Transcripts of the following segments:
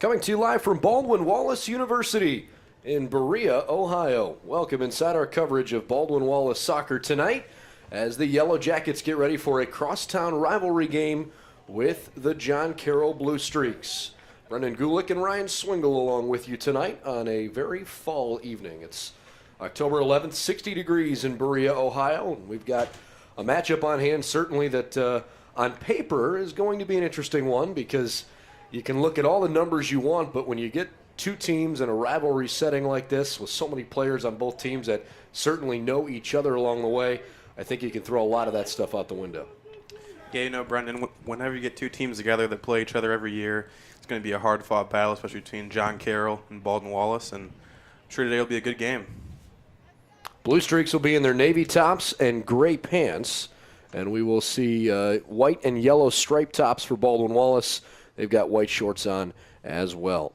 Coming to you live from Baldwin Wallace University in Berea, Ohio. Welcome inside our coverage of Baldwin Wallace soccer tonight as the Yellow Jackets get ready for a crosstown rivalry game with the John Carroll Blue Streaks. Brendan Gulick and Ryan Swingle along with you tonight on a very fall evening. It's October 11th, 60 degrees in Berea, Ohio. And we've got a matchup on hand certainly that on paper is going to be an interesting one because you can look at all the numbers you want, but when you get two teams in a rivalry setting like this with so many players on both teams that certainly know each other along the way, I think you can throw a lot of that stuff out the window. Yeah, Brendan, whenever you get two teams together that play each other every year, it's going to be a hard-fought battle, especially between John Carroll and Baldwin Wallace, and I'm sure today will be a good game. Blue Streaks will be in their navy tops and gray pants, and we will see white and yellow striped tops for Baldwin Wallace. They've got white shorts on as well.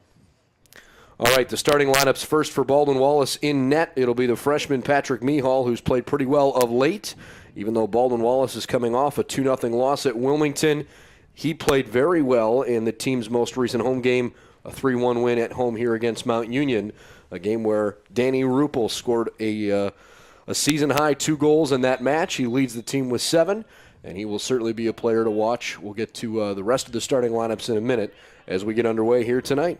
All right, the starting lineups first for Baldwin Wallace in net. It'll be the freshman Patrick Mihal, who's played pretty well of late. Even though Baldwin Wallace is coming off a 2-0 loss at Wilmington, he played very well in the team's most recent home game, a 3-1 win at home here against Mount Union, a game where Danny Ruppel scored a season-high 2 goals in that match. He leads the team with 7. And he will certainly be a player to watch. We'll get to the rest of the starting lineups in a minute as we get underway here tonight.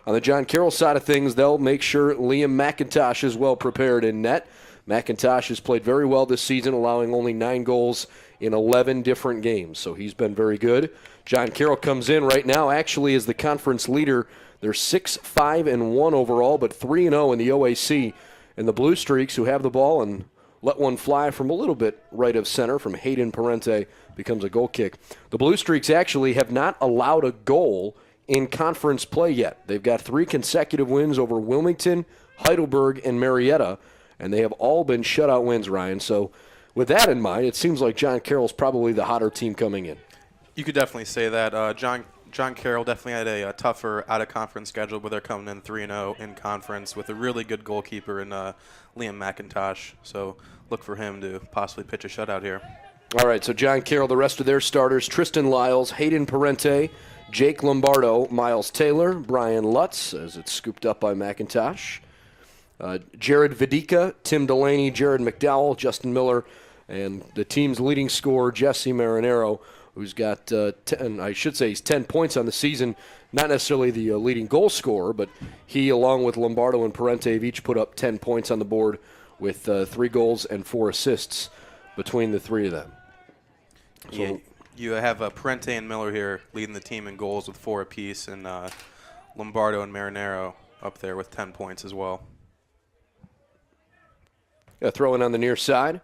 On the John Carroll side of things, they'll make sure Liam McIntosh is well prepared in net. McIntosh has played very well this season, allowing only 9 goals in 11 different games, so he's been very good. John Carroll comes in right now actually as the conference leader. They're 6-5-1 overall, but 3-0 in the OAC. And the Blue Streaks, who have the ball and let one fly from a little bit right of center from Hayden Parente, becomes a goal kick. The Blue Streaks actually have not allowed a goal in conference play yet. They've got 3 consecutive wins over Wilmington, Heidelberg, and Marietta, and they have all been shutout wins, Ryan. So with that in mind, it seems like John Carroll's probably the hotter team coming in. You could definitely say that. John Carroll definitely had a tougher out-of-conference schedule, but they're coming in 3-0 in conference with a really good goalkeeper in Liam McIntosh. So look for him to possibly pitch a shutout here. All right, so John Carroll, the rest of their starters, Tristan Lyles, Hayden Parente, Jake Lombardo, Miles Taylor, Brian Lutz, as it's scooped up by McIntosh, Jared Vidica, Tim Delaney, Jared McDowell, Justin Miller, and the team's leading scorer, Jesse Marinero, who's got 10, I should say he's 10 points on the season, not necessarily the leading goal scorer, but he, along with Lombardo and Parente, have each put up 10 points on the board with 3 goals and 4 assists between the 3 of them. So yeah, you have Parente and Miller here leading the team in goals with 4 apiece, and Lombardo and Marinero up there with 10 points as well. Throw in on the near side.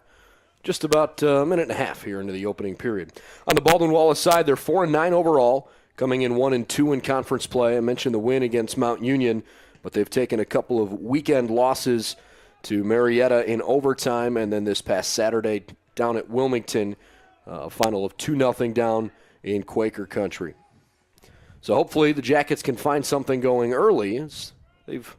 Just about a minute and a half here into the opening period. On the Baldwin Wallace side, they're 4-9 overall, coming in 1-2 in conference play. I mentioned the win against Mount Union, but they've taken a couple of weekend losses to Marietta in overtime, and then this past Saturday down at Wilmington, a final of 2-0 down in Quaker country. So hopefully the Jackets can find something going early, as they've,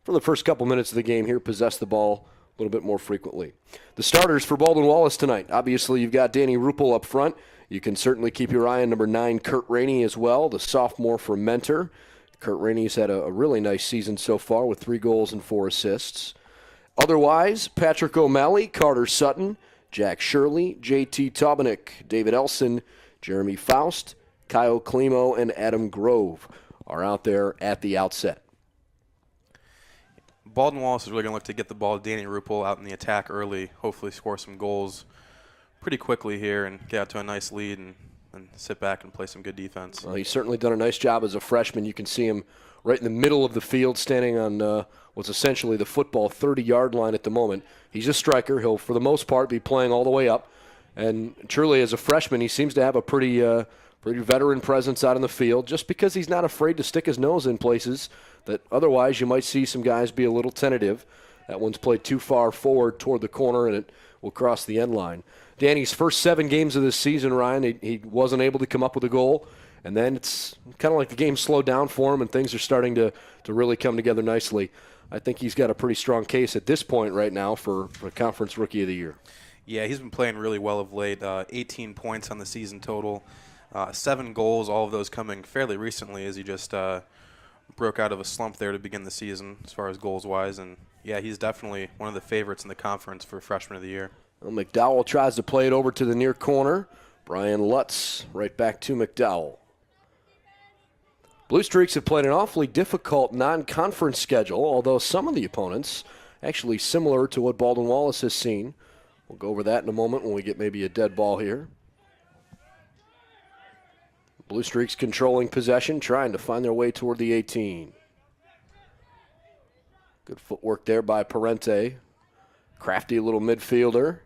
for the first couple minutes of the game here, possessed the ball a little bit more frequently. The starters for Baldwin Wallace tonight. Obviously, you've got Danny Ruppel up front. You can certainly keep your eye on number 9, Kurt Rainey as well, the sophomore from Mentor. Kurt Rainey's had a really nice season so far with 3 goals and 4 assists. Otherwise, Patrick O'Malley, Carter Sutton, Jack Shirley, J.T. Taubenik, David Elson, Jeremy Faust, Kyle Klimo, and Adam Grove are out there at the outset. Baldwin Wallace is really going to look to get the ball to Danny Ruppel out in the attack early, hopefully score some goals pretty quickly here and get out to a nice lead and sit back and play some good defense. Well, he's certainly done a nice job as a freshman. You can see him right in the middle of the field standing on what's essentially the football 30-yard line at the moment. He's a striker. He'll, for the most part, be playing all the way up. And truly, as a freshman, he seems to have a pretty veteran presence out in the field just because he's not afraid to stick his nose in places that otherwise you might see some guys be a little tentative. That one's played too far forward toward the corner, and it will cross the end line. Danny's first 7 games of this season, Ryan, he wasn't able to come up with a goal, and then it's kind of like the game slowed down for him, and things are starting to really come together nicely. I think he's got a pretty strong case at this point right now for Conference Rookie of the Year. Yeah, he's been playing really well of late. 18 points on the season total, 7 goals, all of those coming fairly recently as he just broke out of a slump there to begin the season as far as goals-wise. And, yeah, he's definitely one of the favorites in the conference for Freshman of the Year. Well, McDowell tries to play it over to the near corner. Brian Lutz right back to McDowell. Blue Streaks have played an awfully difficult non-conference schedule, although some of the opponents actually similar to what Baldwin Wallace has seen. We'll go over that in a moment when we get maybe a dead ball here. Blue Streaks controlling possession, trying to find their way toward the 18. Good footwork there by Parente. Crafty little midfielder.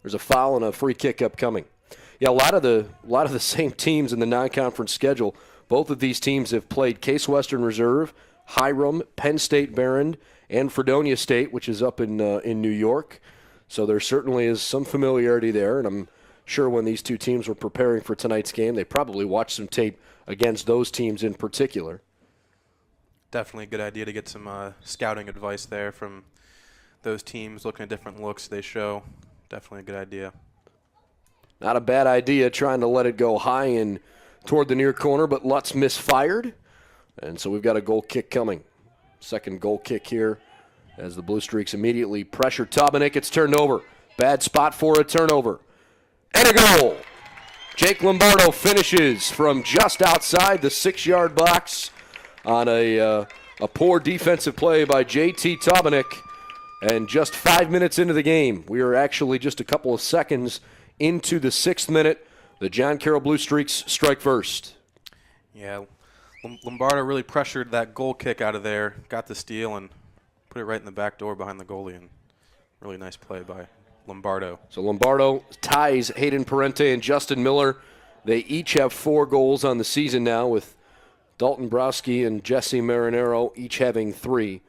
There's a foul and a free kick upcoming. Yeah, a lot of the same teams in the non-conference schedule. Both of these teams have played Case Western Reserve, Hiram, Penn State Behrend, and Fredonia State, which is up in New York. So there certainly is some familiarity there, and I'm sure when these two teams were preparing for tonight's game, they probably watched some tape against those teams in particular. Definitely a good idea to get some scouting advice there from those teams, looking at different looks they show. Definitely a good idea. Not a bad idea trying to let it go high and toward the near corner, but Lutz misfired. And so we've got a goal kick coming. Second goal kick here as the Blue Streaks immediately pressure Tobanek. It's turned over. Bad spot for a turnover. And a goal. Jake Lombardo finishes from just outside the 6-yard box on a poor defensive play by J.T. Tobanek. And just 5 minutes into the game, we are actually just a couple of seconds into the 6th minute. The John Carroll Blue Streaks strike first. Yeah, Lombardo really pressured that goal kick out of there, got the steal, and put it right in the back door behind the goalie. And really nice play by Lombardo. So Lombardo ties Hayden Parente and Justin Miller. They each have 4 goals on the season now, with Dalton Browski and Jesse Marinero each having 3.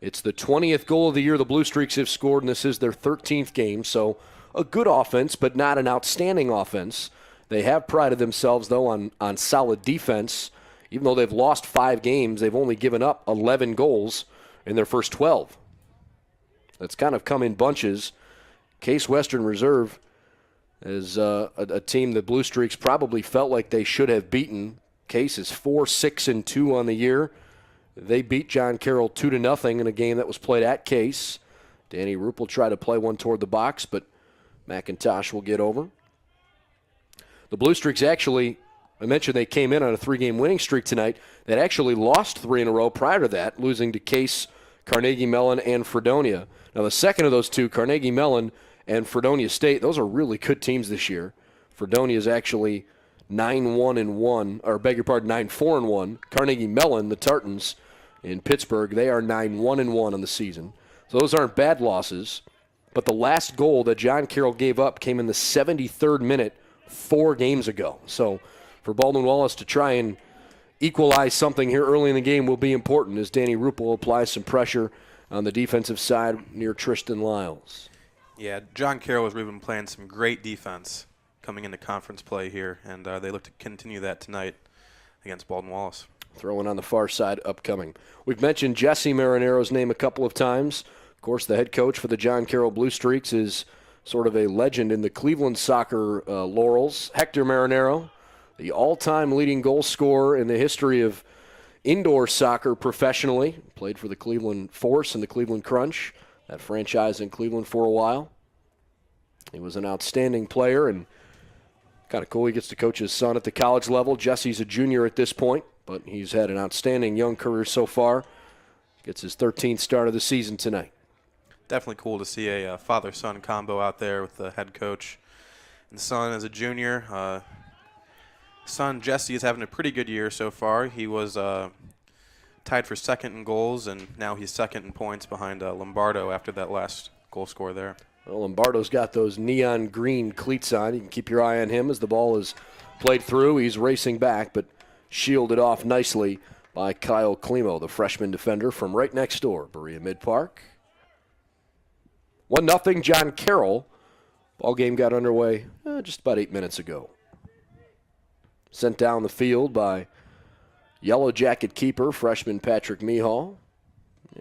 It's the 20th goal of the year the Blue Streaks have scored, and this is their 13th game. So a good offense, but not an outstanding offense. They have prided themselves, though, on solid defense. Even though they've lost 5 games, they've only given up 11 goals in their first 12. That's kind of come in bunches. Case Western Reserve is a team the Blue Streaks probably felt like they should have beaten. Case is 4-6-2 on the year. They beat John Carroll 2-0 in a game that was played at Case. Danny Roop will try to play one toward the box, but McIntosh will get over. The Blue Streaks actually, I mentioned they came in on a 3-game winning streak tonight. They'd actually lost 3 in a row prior to that, losing to Case, Carnegie Mellon, and Fredonia. Now the second of those two, Carnegie Mellon and Fredonia State, those are really good teams this year. Fredonia is actually 9-1-1, or beg your pardon, 9-4-1. Carnegie Mellon, the Tartans in Pittsburgh, they are 9-1-1 on the season. So those aren't bad losses. But the last goal that John Carroll gave up came in the 73rd minute 4 games ago. So for Baldwin Wallace to try and equalize something here early in the game will be important as Danny Roop will apply some pressure on the defensive side near Tristan Lyles. Yeah, John Carroll has really been playing some great defense coming into conference play here, and they look to continue that tonight against Baldwin Wallace. Throwing on the far side upcoming. We've mentioned Jesse Marinero's name a couple of times. Of course, the head coach for the John Carroll Blue Streaks is sort of a legend in the Cleveland soccer laurels. Hector Marinero, the all-time leading goal scorer in the history of indoor soccer professionally. Played for the Cleveland Force and the Cleveland Crunch, that franchise in Cleveland for a while. He was an outstanding player, and kind of cool he gets to coach his son at the college level. Jesse's a junior at this point, but he's had an outstanding young career so far. Gets his 13th start of the season tonight. Definitely cool to see a father-son combo out there with the head coach and son as a junior. Son Jesse is having a pretty good year so far. He was tied for second in goals, and now he's second in points behind Lombardo after that last goal score there. Well, Lombardo's got those neon green cleats on. You can keep your eye on him as the ball is played through. He's racing back, but shielded off nicely by Kyle Klimo, the freshman defender from right next door, Berea Mid-Park. 1-0 John Carroll. Ball game got underway just about 8 minutes ago. Sent down the field by Yellow Jacket keeper, freshman Patrick Mihal.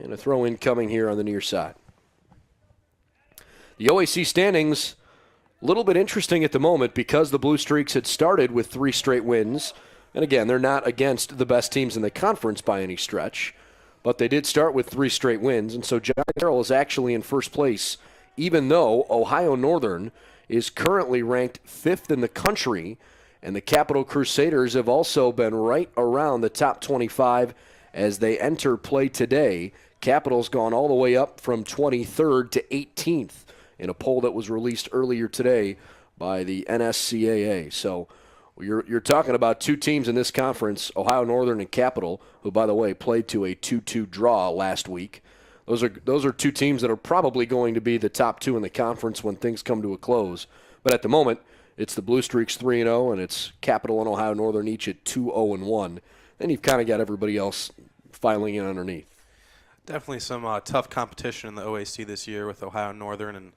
And a throw-in coming here on the near side. The OAC standings, a little bit interesting at the moment because the Blue Streaks had started with 3 straight wins. And again, they're not against the best teams in the conference by any stretch, but they did start with 3 straight wins, and so John Carroll is actually in first place, even though Ohio Northern is currently ranked 5th in the country, and the Capital Crusaders have also been right around the top 25 as they enter play today. Capital's gone all the way up from 23rd to 18th in a poll that was released earlier today by the NSCAA. So you're talking about 2 teams in this conference, Ohio Northern and Capital, who, by the way, played to a 2-2 draw last week. Those are 2 teams that are probably going to be the top 2 in the conference when things come to a close. But at the moment, it's the Blue Streaks 3-0, and it's Capital and Ohio Northern each at 2-0-1. Then you've kind of got everybody else filing in underneath. Definitely some tough competition in the OAC this year with Ohio Northern and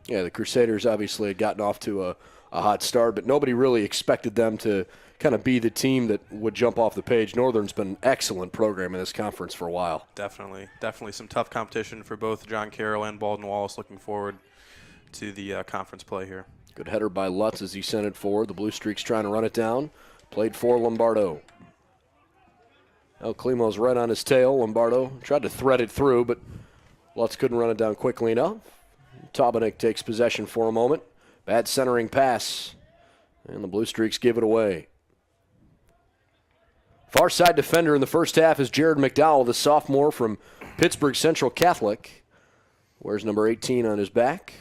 yeah, the Crusaders obviously had gotten off to a hot start, but nobody really expected them to kind of be the team that would jump off the page. Northern's been an excellent program in this conference for a while. Definitely some tough competition for both John Carroll and Baldwin Wallace. Looking forward to the conference play here. Good header by Lutz as he sent it forward. The Blue Streaks trying to run it down. Played for Lombardo. Now Klimo's right on his tail. Lombardo tried to thread it through, but Lutz couldn't run it down quickly enough. Tobenik takes possession for a moment. Bad centering pass, and the Blue Streaks give it away. Far side defender in the first half is Jared McDowell, the sophomore from Pittsburgh Central Catholic. Wears number 18 on his back.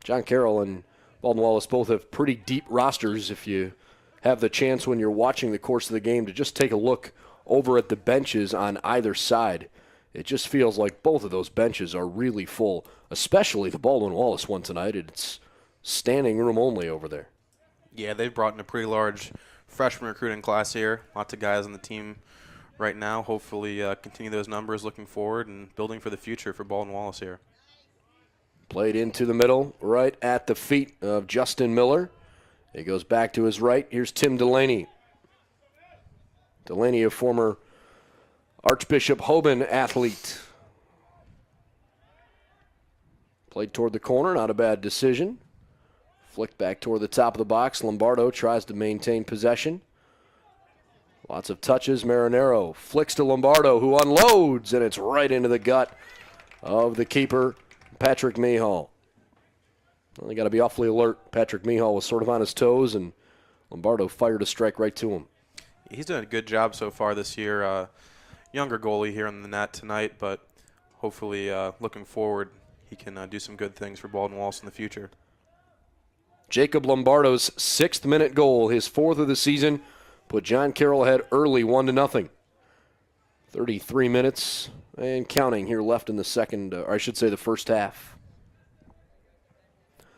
John Carroll and Baldwin Wallace both have pretty deep rosters. If you have the chance when you're watching the course of the game to just take a look over at the benches on either side, it just feels like both of those benches are really full, especially the Baldwin Wallace one tonight. It's standing room only over there. Yeah, they've brought in a pretty large freshman recruiting class here. Lots of guys on the team right now. Hopefully continue those numbers looking forward and building for the future for Baldwin Wallace here. Played into the middle, right at the feet of Justin Miller. He goes back to his right. Here's Tim Delaney. Delaney, a former Archbishop Hoban athlete. Played toward the corner, not a bad decision. Flicked back toward the top of the box. Lombardo tries to maintain possession. Lots of touches. Marinero flicks to Lombardo, who unloads, and it's right into the gut of the keeper, Patrick Mihal. Well, they got to be awfully alert. Patrick Mihal was sort of on his toes, and Lombardo fired a strike right to him. He's done a good job so far this year. Younger goalie here in the net tonight, but hopefully looking forward, he can do some good things for Baldwin Wallace in the future. Jacob Lombardo's 6th-minute goal, his 4th of the season, put John Carroll ahead early, 1-0. 33 minutes and counting here left in the second, or I should say the first half.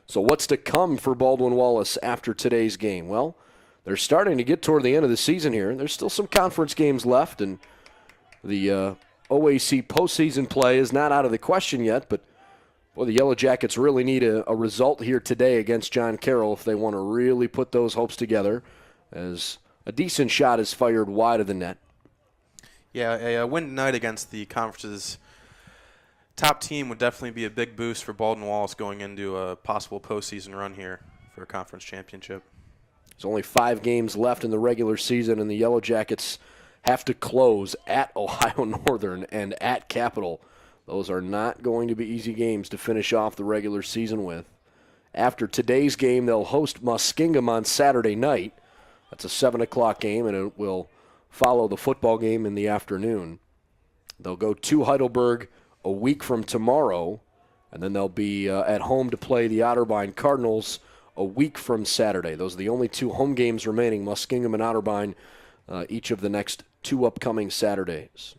So what's to come for Baldwin Wallace after today's game? Well, they're starting to get toward the end of the season here. There's still some conference games left, and the OAC postseason play is not out of the question yet, but boy, the Yellow Jackets really need a result here today against John Carroll if they want to really put those hopes together, as a decent shot is fired wide of the net. Yeah, a win tonight against the conference's top team would definitely be a big boost for Baldwin Wallace going into a possible postseason run here for a conference championship. There's only 5 games left in the regular season, and the Yellow Jackets have to close at Ohio Northern and at Capital. Those are not going to be easy games to finish off the regular season with. After today's game, they'll host Muskingum on Saturday night. That's a 7 o'clock game, and it will follow the football game in the afternoon. They'll go to Heidelberg a week from tomorrow, and then they'll be at home to play the Otterbein Cardinals a week from Saturday. Those are the only 2 home games remaining, Muskingum and Otterbein, each of the next 2 upcoming Saturdays.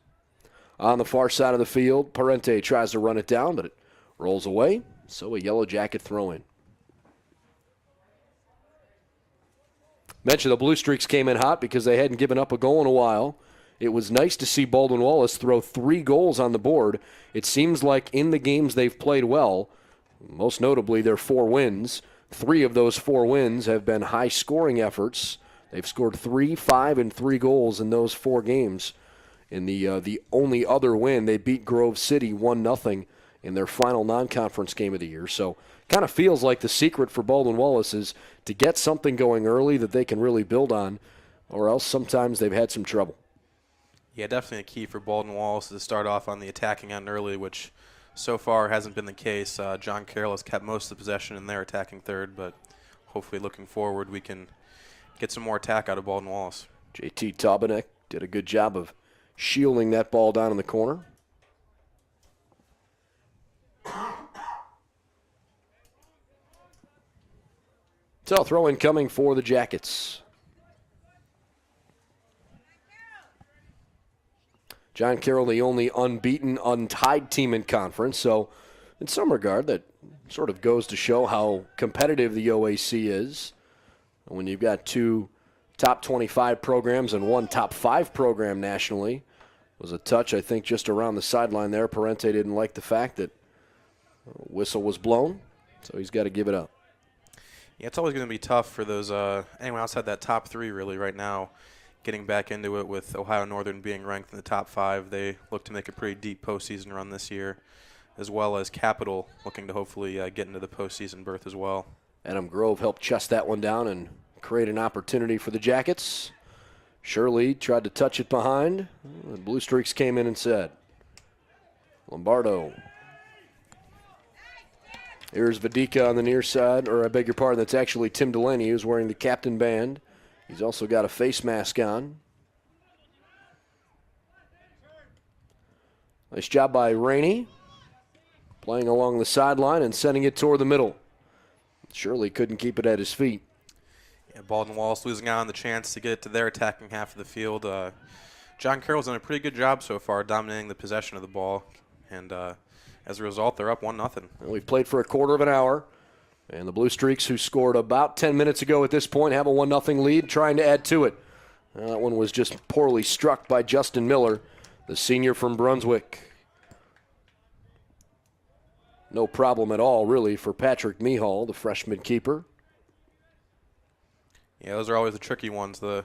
On the far side of the field, Parente tries to run it down, but it rolls away, so a Yellow Jacket throw-in. Mentioned the Blue Streaks came in hot because they hadn't given up a goal in a while. It was nice to see Baldwin Wallace throw 3 goals on the board. It seems like in the games they've played well, most notably their 4 wins, 3 of those 4 wins have been high-scoring efforts. They've scored 3, 5, and 3 goals in those 4 games. In the only other win, they beat Grove City 1-0 in their final non-conference game of the year. So kind of feels like the secret for Baldwin Wallace is to get something going early that they can really build on, or else sometimes they've had some trouble. Yeah, definitely a key for Baldwin Wallace to start off on the attacking end early, which so far hasn't been the case. John Carroll has kept most of the possession in their attacking third, but hopefully looking forward we can get some more attack out of Baldwin Wallace. JT Taubenek did a good job of shielding that ball down in the corner. So throw-in coming for the Jackets. John Carroll, the only unbeaten, untied team in conference. So in some regard, that sort of goes to show how competitive the OAC is. When you've got two top 25 programs and one top 5 program nationally. It was a touch, I think, just around the sideline there. Parente didn't like the fact that whistle was blown, so he's got to give it up. Yeah, it's always going to be tough for those anyone outside that top 3 really right now. Getting back into it with Ohio Northern being ranked in the top 5, they look to make a pretty deep postseason run this year, as well as Capital looking to hopefully get into the postseason berth as well. Adam Grove helped chest that one down and create an opportunity for the Jackets. Shirley tried to touch it behind. The Blue Streaks came in and said, Lombardo. Here's Vidika on the near side, or I beg your pardon, that's actually Tim Delaney, who's wearing the captain band. He's also got a face mask on. Nice job by Rainey, playing along the sideline and sending it toward the middle. Shirley couldn't keep it at his feet. Yeah, Baldwin Wallace losing out on the chance to get it to their attacking half of the field. John Carroll's done a pretty good job so far dominating the possession of the ball, and as a result, they're up 1-0. We've played for a quarter of an hour, and the Blue Streaks, who scored about 10 minutes ago at this point, have a 1-0 lead, trying to add to it. That one was just poorly struck by Justin Miller, the senior from Brunswick. No problem at all, really, for Patrick Mihal, the freshman keeper. Yeah, those are always the tricky ones. The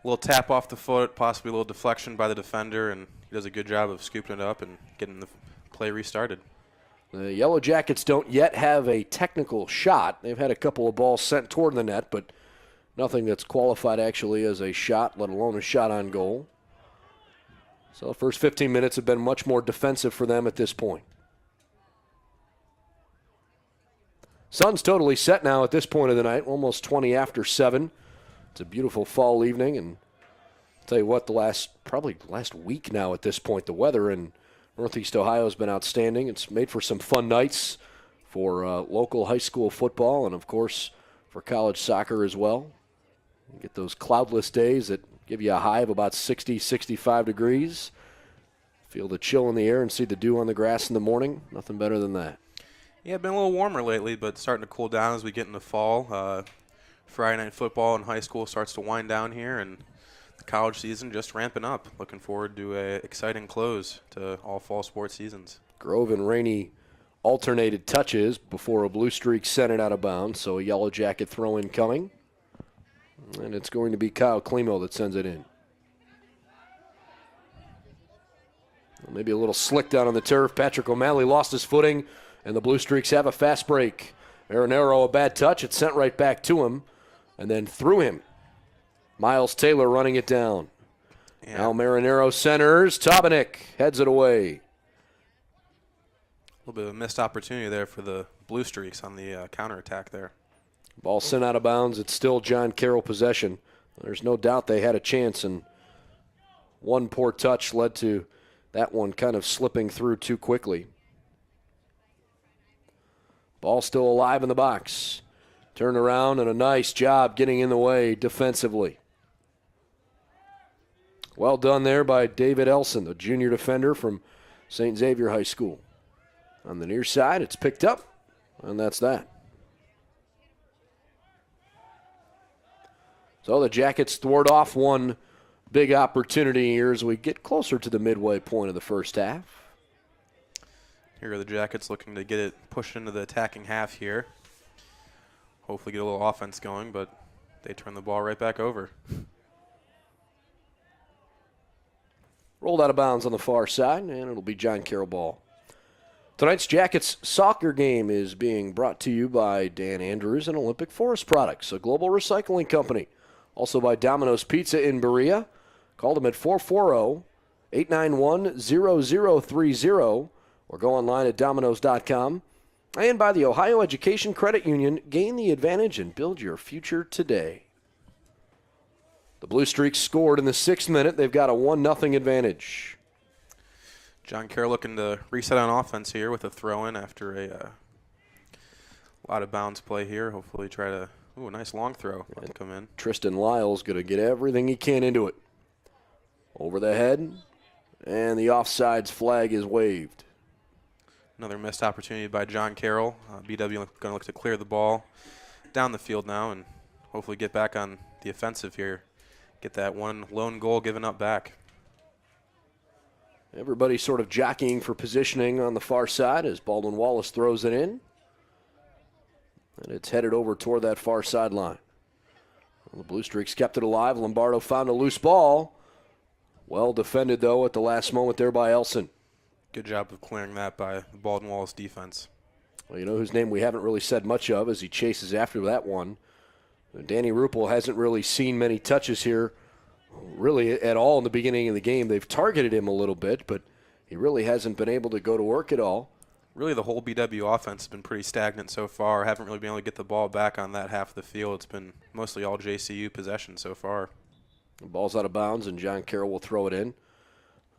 little tap off the foot, possibly a little deflection by the defender, and he does a good job of scooping it up and getting the play restarted. The Yellow Jackets don't yet have a technical shot. They've had a couple of balls sent toward the net, but nothing that's qualified actually as a shot, let alone a shot on goal. So the first 15 minutes have been much more defensive for them at this point. Sun's totally set now at this point of the night, almost 20 after 7. It's a beautiful fall evening, and I'll tell you what, probably last week now at this point, the weather in Northeast Ohio has been outstanding. It's made for some fun nights for local high school football and, of course, for college soccer as well. You get those cloudless days that give you a high of about 60, 65 degrees. Feel the chill in the air and see the dew on the grass in the morning. Nothing better than that. Yeah, been a little warmer lately, but starting to cool down as we get into fall. Friday night football in high school starts to wind down here, and the college season just ramping up. Looking forward to an exciting close to all fall sports seasons. Grove and Rainey alternated touches before a Blue Streak sent it out of bounds, so a Yellow Jacket throw-in coming. And it's going to be Kyle Klimo that sends it in. Maybe a little slick down on the turf. Patrick O'Malley lost his footing, and the Blue Streaks have a fast break. Marinero, a bad touch. It's sent right back to him, and then through him. Miles Taylor running it down. Yeah. Now Marinero centers. Taubenek heads it away. A little bit of a missed opportunity there for the Blue Streaks on the counterattack there. Ball sent out of bounds. It's still John Carroll possession. There's no doubt they had a chance, and one poor touch led to that one kind of slipping through too quickly. Ball still alive in the box. Turn around and a nice job getting in the way defensively. Well done there by David Elson, the junior defender from St. Xavier High School. On the near side, it's picked up, and that's that. So the Jackets thwart off one big opportunity here as we get closer to the midway point of the first half. Here are the Jackets looking to get it pushed into the attacking half here. Hopefully get a little offense going, but they turn the ball right back over. Rolled out of bounds on the far side, and it'll be John Carroll ball. Tonight's Jackets soccer game is being brought to you by Dan Andrews and Olympic Forest Products, a global recycling company. Also by Domino's Pizza in Berea. Call them at 440-891-0030 or go online at dominos.com. And by the Ohio Education Credit Union, gain the advantage and build your future today. The Blue Streaks scored in the 6th minute. They've got a 1-0 advantage. John Carroll looking to reset on offense here with a throw-in after a lot of bounds play here. Hopefully try to, a nice long throw to come in. Tristan Lyle's going to get everything he can into it. Over the head, and the offsides flag is waved. Another missed opportunity by John Carroll. BW going to look to clear the ball down the field now and hopefully get back on the offensive here. Get that one lone goal given up back. Everybody sort of jockeying for positioning on the far side as Baldwin Wallace throws it in. And it's headed over toward that far sideline. Well, the Blue Streaks kept it alive. Lombardo found a loose ball. Well defended, though, at the last moment there by Elson. Good job of clearing that by the Baldwin Wallace defense. Well, you know whose name we haven't really said much of as he chases after that one. Danny Ruppel hasn't really seen many touches here really at all in the beginning of the game. They've targeted him a little bit, but he really hasn't been able to go to work at all. Really, the whole BW offense has been pretty stagnant so far. Haven't really been able to get the ball back on that half of the field. It's been mostly all JCU possession so far. The ball's out of bounds, and John Carroll will throw it in.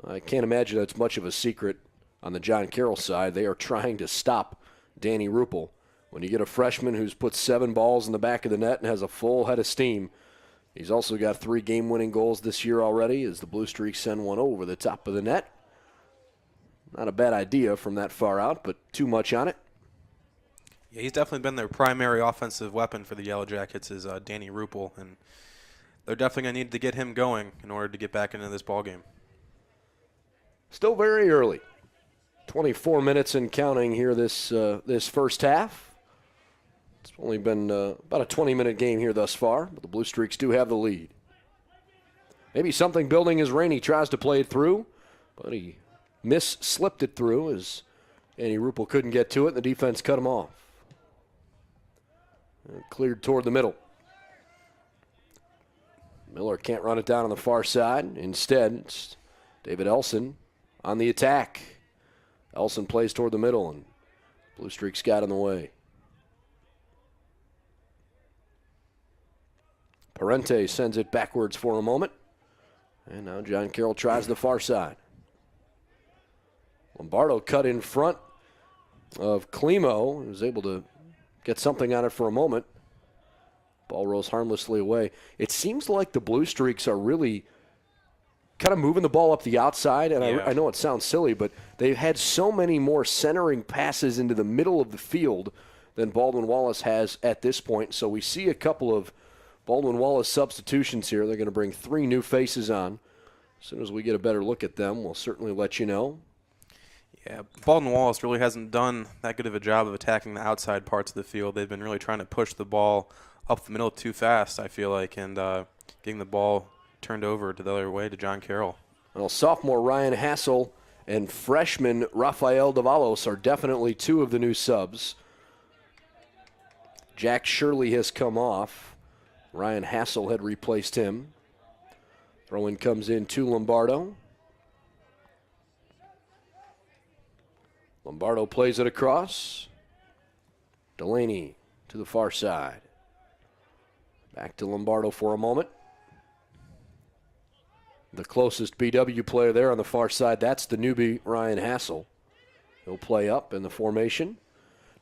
I can't imagine that's much of a secret on the John Carroll side. They are trying to stop Danny Ruppel. When you get a freshman who's put 7 balls in the back of the net and has a full head of steam, he's also got 3 game-winning goals this year already as the Blue Streaks send one over the top of the net. Not a bad idea from that far out, but too much on it. Yeah, he's definitely been their primary offensive weapon for the Yellow Jackets is Danny Ruppel, and they're definitely going to need to get him going in order to get back into this ballgame. Still very early. 24 minutes and counting here this first half. It's only been about a 20-minute game here thus far, but the Blue Streaks do have the lead. Maybe something building as Rainey tries to play it through, but he slipped it through as Danny Ruppel couldn't get to it, and the defense cut him off. And cleared toward the middle. Miller can't run it down on the far side. Instead, it's David Elson on the attack. Elson plays toward the middle, and Blue Streaks got in the way. Parente sends it backwards for a moment. And now John Carroll tries the far side. Lombardo cut in front of Climo. He was able to get something on it for a moment. Ball rolls harmlessly away. It seems like the Blue Streaks are really kind of moving the ball up the outside. And yeah. I know it sounds silly, but they've had so many more centering passes into the middle of the field than Baldwin Wallace has at this point. So we see a couple of Baldwin Wallace substitutions here. They're going to bring 3 new faces on. As soon as we get a better look at them, we'll certainly let you know. Yeah, Baldwin Wallace really hasn't done that good of a job of attacking the outside parts of the field. They've been really trying to push the ball up the middle too fast, I feel like, and getting the ball turned over to the other way to John Carroll. Well, sophomore Ryan Hassel and freshman Rafael Davalos are definitely 2 of the new subs. Jack Shirley has come off. Ryan Hassel had replaced him. Throw-in comes in to Lombardo. Lombardo plays it across. Delaney to the far side. Back to Lombardo for a moment. The closest BW player there on the far side, that's the newbie Ryan Hassel. He'll play up in the formation.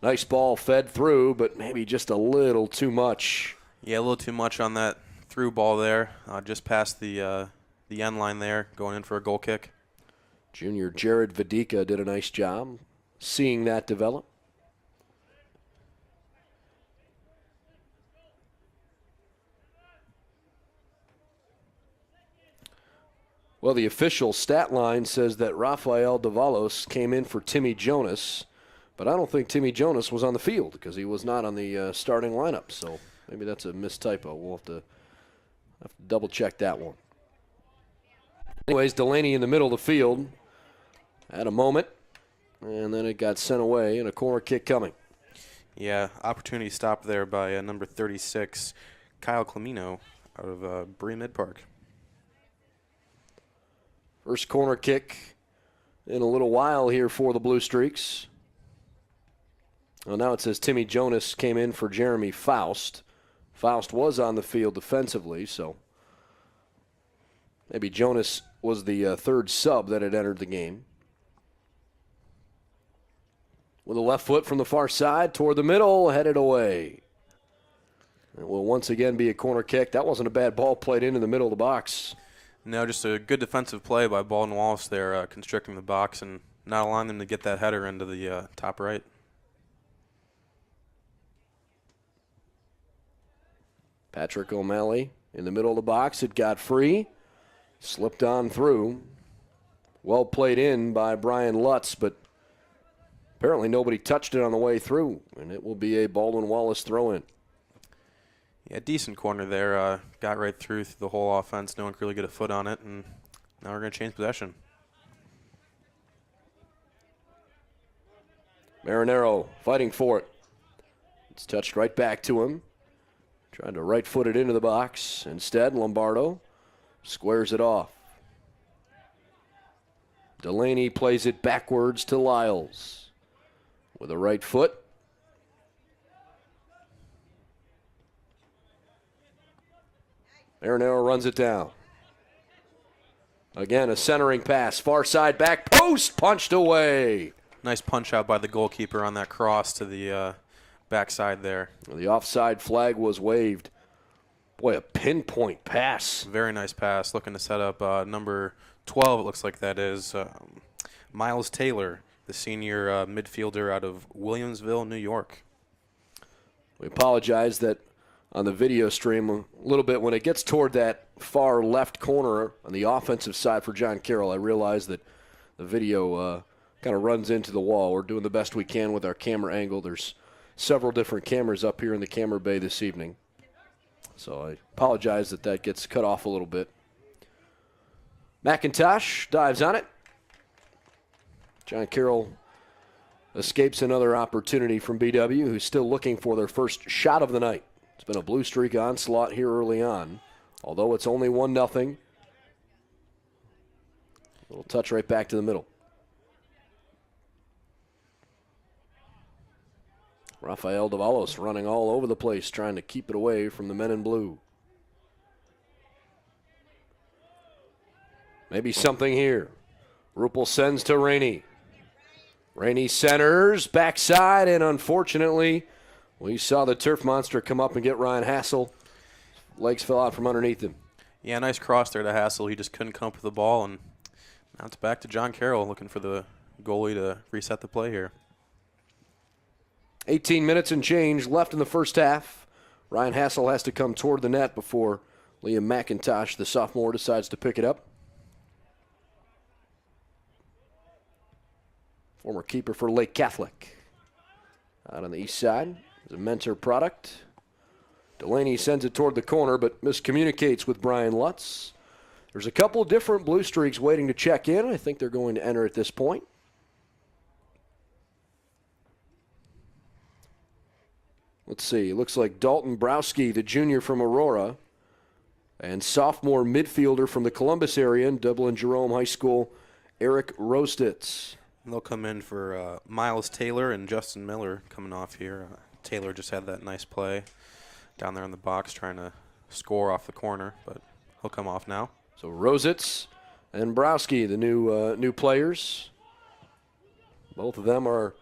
Nice ball fed through, but maybe just a little too much. Yeah, a little too much on that through ball there, just past the end line there, going in for a goal kick. Junior Jared Vidika did a nice job seeing that develop. Well, the official stat line says that Rafael Davalos came in for Timmy Jonas, but I don't think Timmy Jonas was on the field because he was not on the starting lineup. So maybe that's a mistypo. We'll have to double check that one. Anyways, Delaney in the middle of the field. At a moment. And then it got sent away, and a corner kick coming. Yeah, opportunity stopped there by number 36, Kyle Clemino out of Bree Mid Park. First corner kick in a little while here for the Blue Streaks. Well, now it says Timmy Jonas came in for Jeremy Faust. Faust was on the field defensively, so maybe Jonas was the third sub that had entered the game. With a left foot from the far side toward the middle, headed away. It will once again be a corner kick. That wasn't a bad ball played into the middle of the box. No, just a good defensive play by Baldwin Wallace there, constricting the box and not allowing them to get that header into the top right. Patrick O'Malley in the middle of the box. It got free. Slipped on through. Well played in by Brian Lutz, but apparently nobody touched it on the way through, and it will be a Baldwin Wallace throw-in. Yeah, decent corner there. Got right through the whole offense. No one could really get a foot on it, and now we're going to change possession. Marinero fighting for it. It's touched right back to him. Trying to right foot it into the box. Instead, Lombardo squares it off. Delaney plays it backwards to Lyles with a right foot. Marinero runs it down. Again, a centering pass. Far side back post, punched away. Nice punch out by the goalkeeper on that cross to the backside there. The offside flag was waved. Boy, a pinpoint pass. Very nice pass. Looking to set up number 12, it looks like that is. Miles Taylor, the senior midfielder out of Williamsville, New York. We apologize that on the video stream a little bit when it gets toward that far left corner on the offensive side for John Carroll. I realize that the video kind of runs into the wall. We're doing the best we can with our camera angle. There's several different cameras up here in the camera bay this evening. So I apologize that that gets cut off a little bit. McIntosh dives on it. John Carroll escapes another opportunity from BW, who's still looking for their first shot of the night. It's been a Blue Streak onslaught here early on, although it's only 1-0. Little touch right back to the middle. Rafael Davalos running all over the place, trying to keep it away from the men in blue. Maybe something here. Ruppel sends to Rainey. Rainey centers, backside, and unfortunately, we saw the turf monster come up and get Ryan Hassel. Legs fell out from underneath him. Yeah, nice cross there to Hassel. He just couldn't come up with the ball, and now it's back to John Carroll looking for the goalie to reset the play here. 18 minutes and change left in the first half. Ryan Hassel has to come toward the net before Liam McIntosh, the sophomore, decides to pick it up. Former keeper for Lake Catholic. Out on the east side. It's a Mentor product. Delaney sends it toward the corner, but miscommunicates with Brian Lutz. There's a couple different Blue Streaks waiting to check in. I think they're going to enter at this point. Let's see. It looks like Dalton Browski, the junior from Aurora, and sophomore midfielder from the Columbus area in Dublin Jerome High School, Eric Rostitz. And they'll come in for Miles Taylor and Justin Miller coming off here. Taylor just had that nice play down there in the box trying to score off the corner, but he'll come off now. So Rositz and Browski, the new players. Both of them are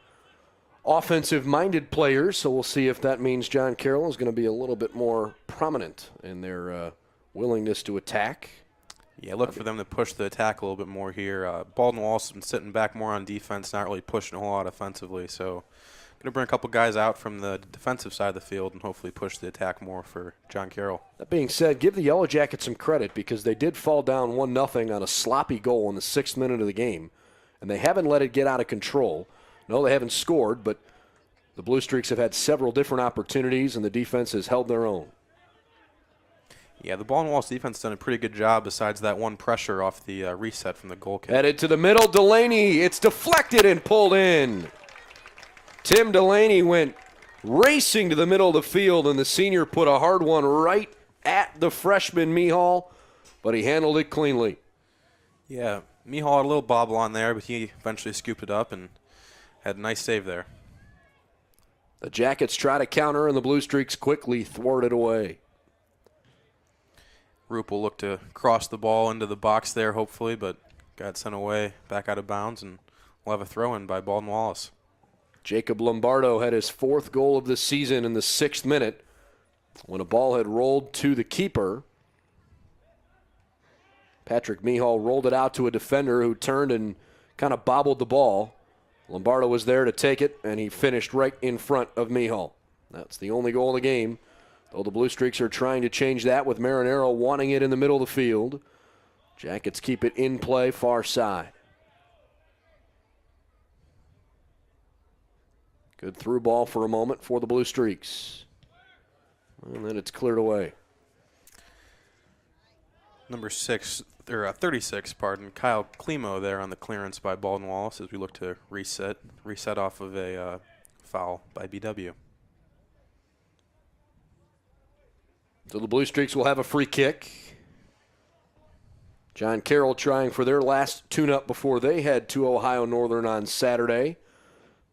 offensive-minded players, so we'll see if that means John Carroll is going to be a little bit more prominent in their willingness to attack. Yeah, look for them to push the attack a little bit more here. Baldwin Wallace has been sitting back more on defense, not really pushing a whole lot offensively, so going to bring a couple guys out from the defensive side of the field and hopefully push the attack more for John Carroll. That being said, give the Yellow Jackets some credit because they did fall down 1-0 on a sloppy goal in the 6th minute of the game, and they haven't let it get out of control. No, they haven't scored, but the Blue Streaks have had several different opportunities, and the defense has held their own. Yeah, the Baldwin Wallace defense done a pretty good job besides that one pressure off the reset from the goal kick. Headed to the middle, Delaney. It's deflected and pulled in. Tim Delaney went racing to the middle of the field, and the senior put a hard one right at the freshman Mihal, but he handled it cleanly. Yeah, Mihal had a little bobble on there, but he eventually scooped it up and had a nice save there. The Jackets try to counter, and the Blue Streaks quickly thwart it away. Roop will look to cross the ball into the box there, hopefully, but got sent away back out of bounds, and we'll have a throw-in by Baldwin Wallace. Jacob Lombardo had his 4th goal of the season in the 6th minute when a ball had rolled to the keeper. Patrick Mihal rolled it out to a defender who turned and kind of bobbled the ball. Lombardo was there to take it, and he finished right in front of Mihal. That's the only goal of the game, though the Blue Streaks are trying to change that with Marinero wanting it in the middle of the field. Jackets keep it in play far side. Good through ball for a moment for the Blue Streaks. And then it's cleared away. Number 36, Kyle Klimo there on the clearance by Baldwin Wallace as we look to reset off of a foul by BW. So the Blue Streaks will have a free kick. John Carroll trying for their last tune-up before they head to Ohio Northern on Saturday.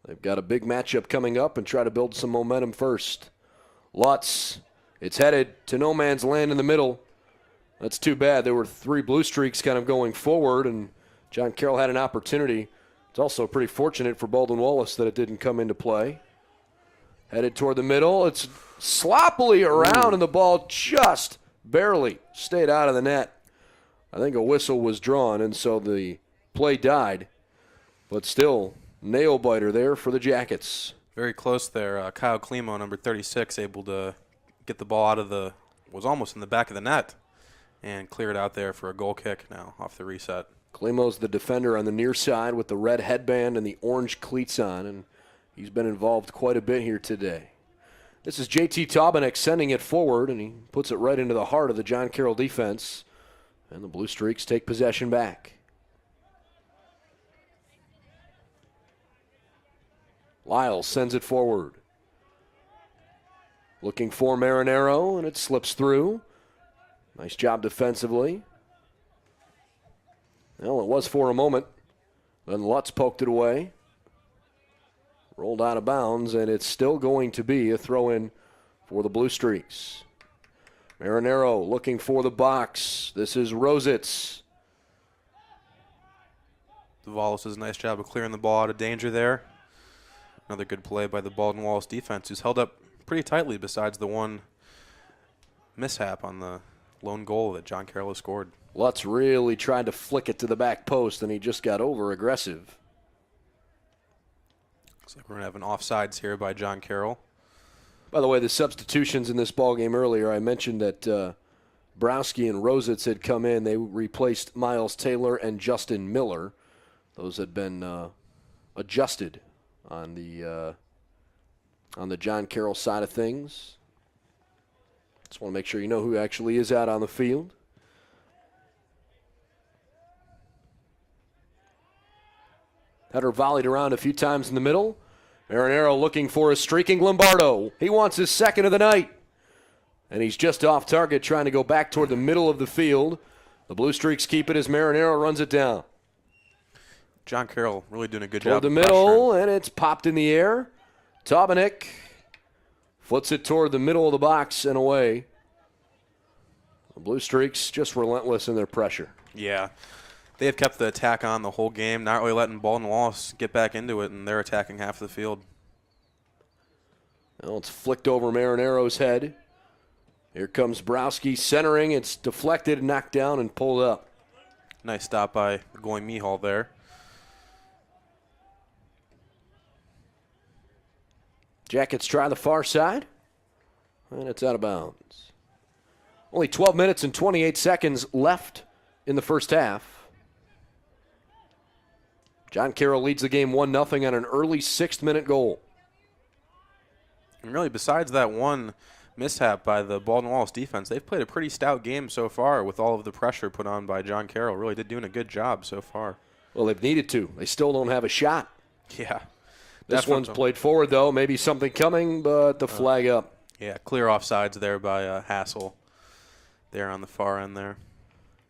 They've got a big matchup coming up and try to build some momentum first. Lutz, it's headed to no man's land in the middle. That's too bad. There were 3 Blue Streaks kind of going forward, and John Carroll had an opportunity. It's also pretty fortunate for Baldwin Wallace that it didn't come into play. Headed toward the middle. It's sloppily around, and the ball just barely stayed out of the net. I think a whistle was drawn, and so the play died. But still, nail-biter there for the Jackets. Very close there. Kyle Klimo, number 36, able to get the ball out of was almost in the back of the net and clear it out there for a goal kick now off the reset. Klimo's the defender on the near side with the red headband and the orange cleats on, and he's been involved quite a bit here today. This is JT Taubenek sending it forward, and he puts it right into the heart of the John Carroll defense, and the Blue Streaks take possession back. Lyles sends it forward. Looking for Marinero, and it slips through. Nice job defensively. Well, it was for a moment. Then Lutz poked it away. Rolled out of bounds, and it's still going to be a throw-in for the Blue Streaks. Marinero looking for the box. This is Rositz. Wallace does a nice job of clearing the ball out of danger there. Another good play by the Baldwin Wallace defense, who's held up pretty tightly besides the one mishap on the lone goal that John Carroll has scored. Lutz really tried to flick it to the back post, and he just got over-aggressive. Looks like we're going to have an offsides here by John Carroll. By the way, the substitutions in this ballgame earlier, I mentioned that Browski and Rositz had come in. They replaced Miles Taylor and Justin Miller. Those had been adjusted on the John Carroll side of things. Just want to make sure you know who actually is out on the field. Header volleyed around a few times in the middle. Marinero looking for a streaking Lombardo. He wants his second of the night. And he's just off target trying to go back toward the middle of the field. The Blue Streaks keep it as Marinero runs it down. John Carroll really doing a good Toward job. the middle, and it's popped in the air. Taubenek foots it toward the middle of the box and away. The Blue Streaks just relentless in their pressure. Yeah. They have kept the attack on the whole game, not really letting Baldwin Wallace get back into it, and they're attacking half of the field. Well, it's flicked over Marinero's head. Here comes Browski centering. It's deflected, knocked down, and pulled up. Nice stop by going Mihal there. Jackets try the far side, and it's out of bounds. Only 12 minutes and 28 seconds left in the first half. John Carroll leads the game 1-0 on an early 6th-minute goal. And really, besides that one mishap by the Baldwin Wallace defense. They've played a pretty stout game so far with all of the pressure put on by John Carroll. Really did doing a good job so far. Well, they've needed to. They still don't have a shot. Yeah. This one's played forward, though. Maybe something coming, but the flag up. Yeah, clear offsides there by Hassel there on the far end there.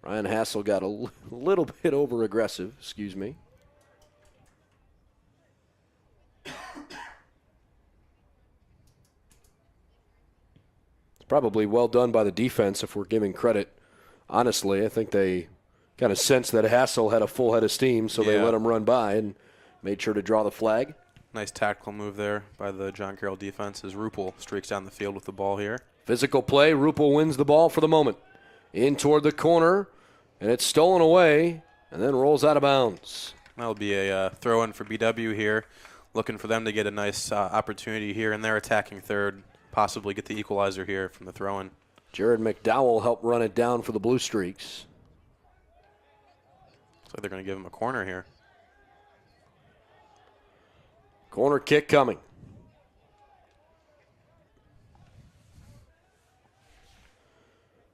Ryan Hassel got a little bit over-aggressive, excuse me. It's probably well done by the defense if we're giving credit. Honestly, I think they kind of sensed that Hassel had a full head of steam, so they let him run by and made sure to draw the flag. Nice tactical move there by the John Carroll defense as Ruppel streaks down the field with the ball here. Physical play. Ruppel wins the ball for the moment. In toward the corner, and it's stolen away, and then rolls out of bounds. That'll be a throw-in for BW here, looking for them to get a nice opportunity here in their attacking third, possibly get the equalizer here from the throw-in. Jared McDowell helped run it down for the Blue Streaks. Looks like they're going to give him a corner here. Corner kick coming.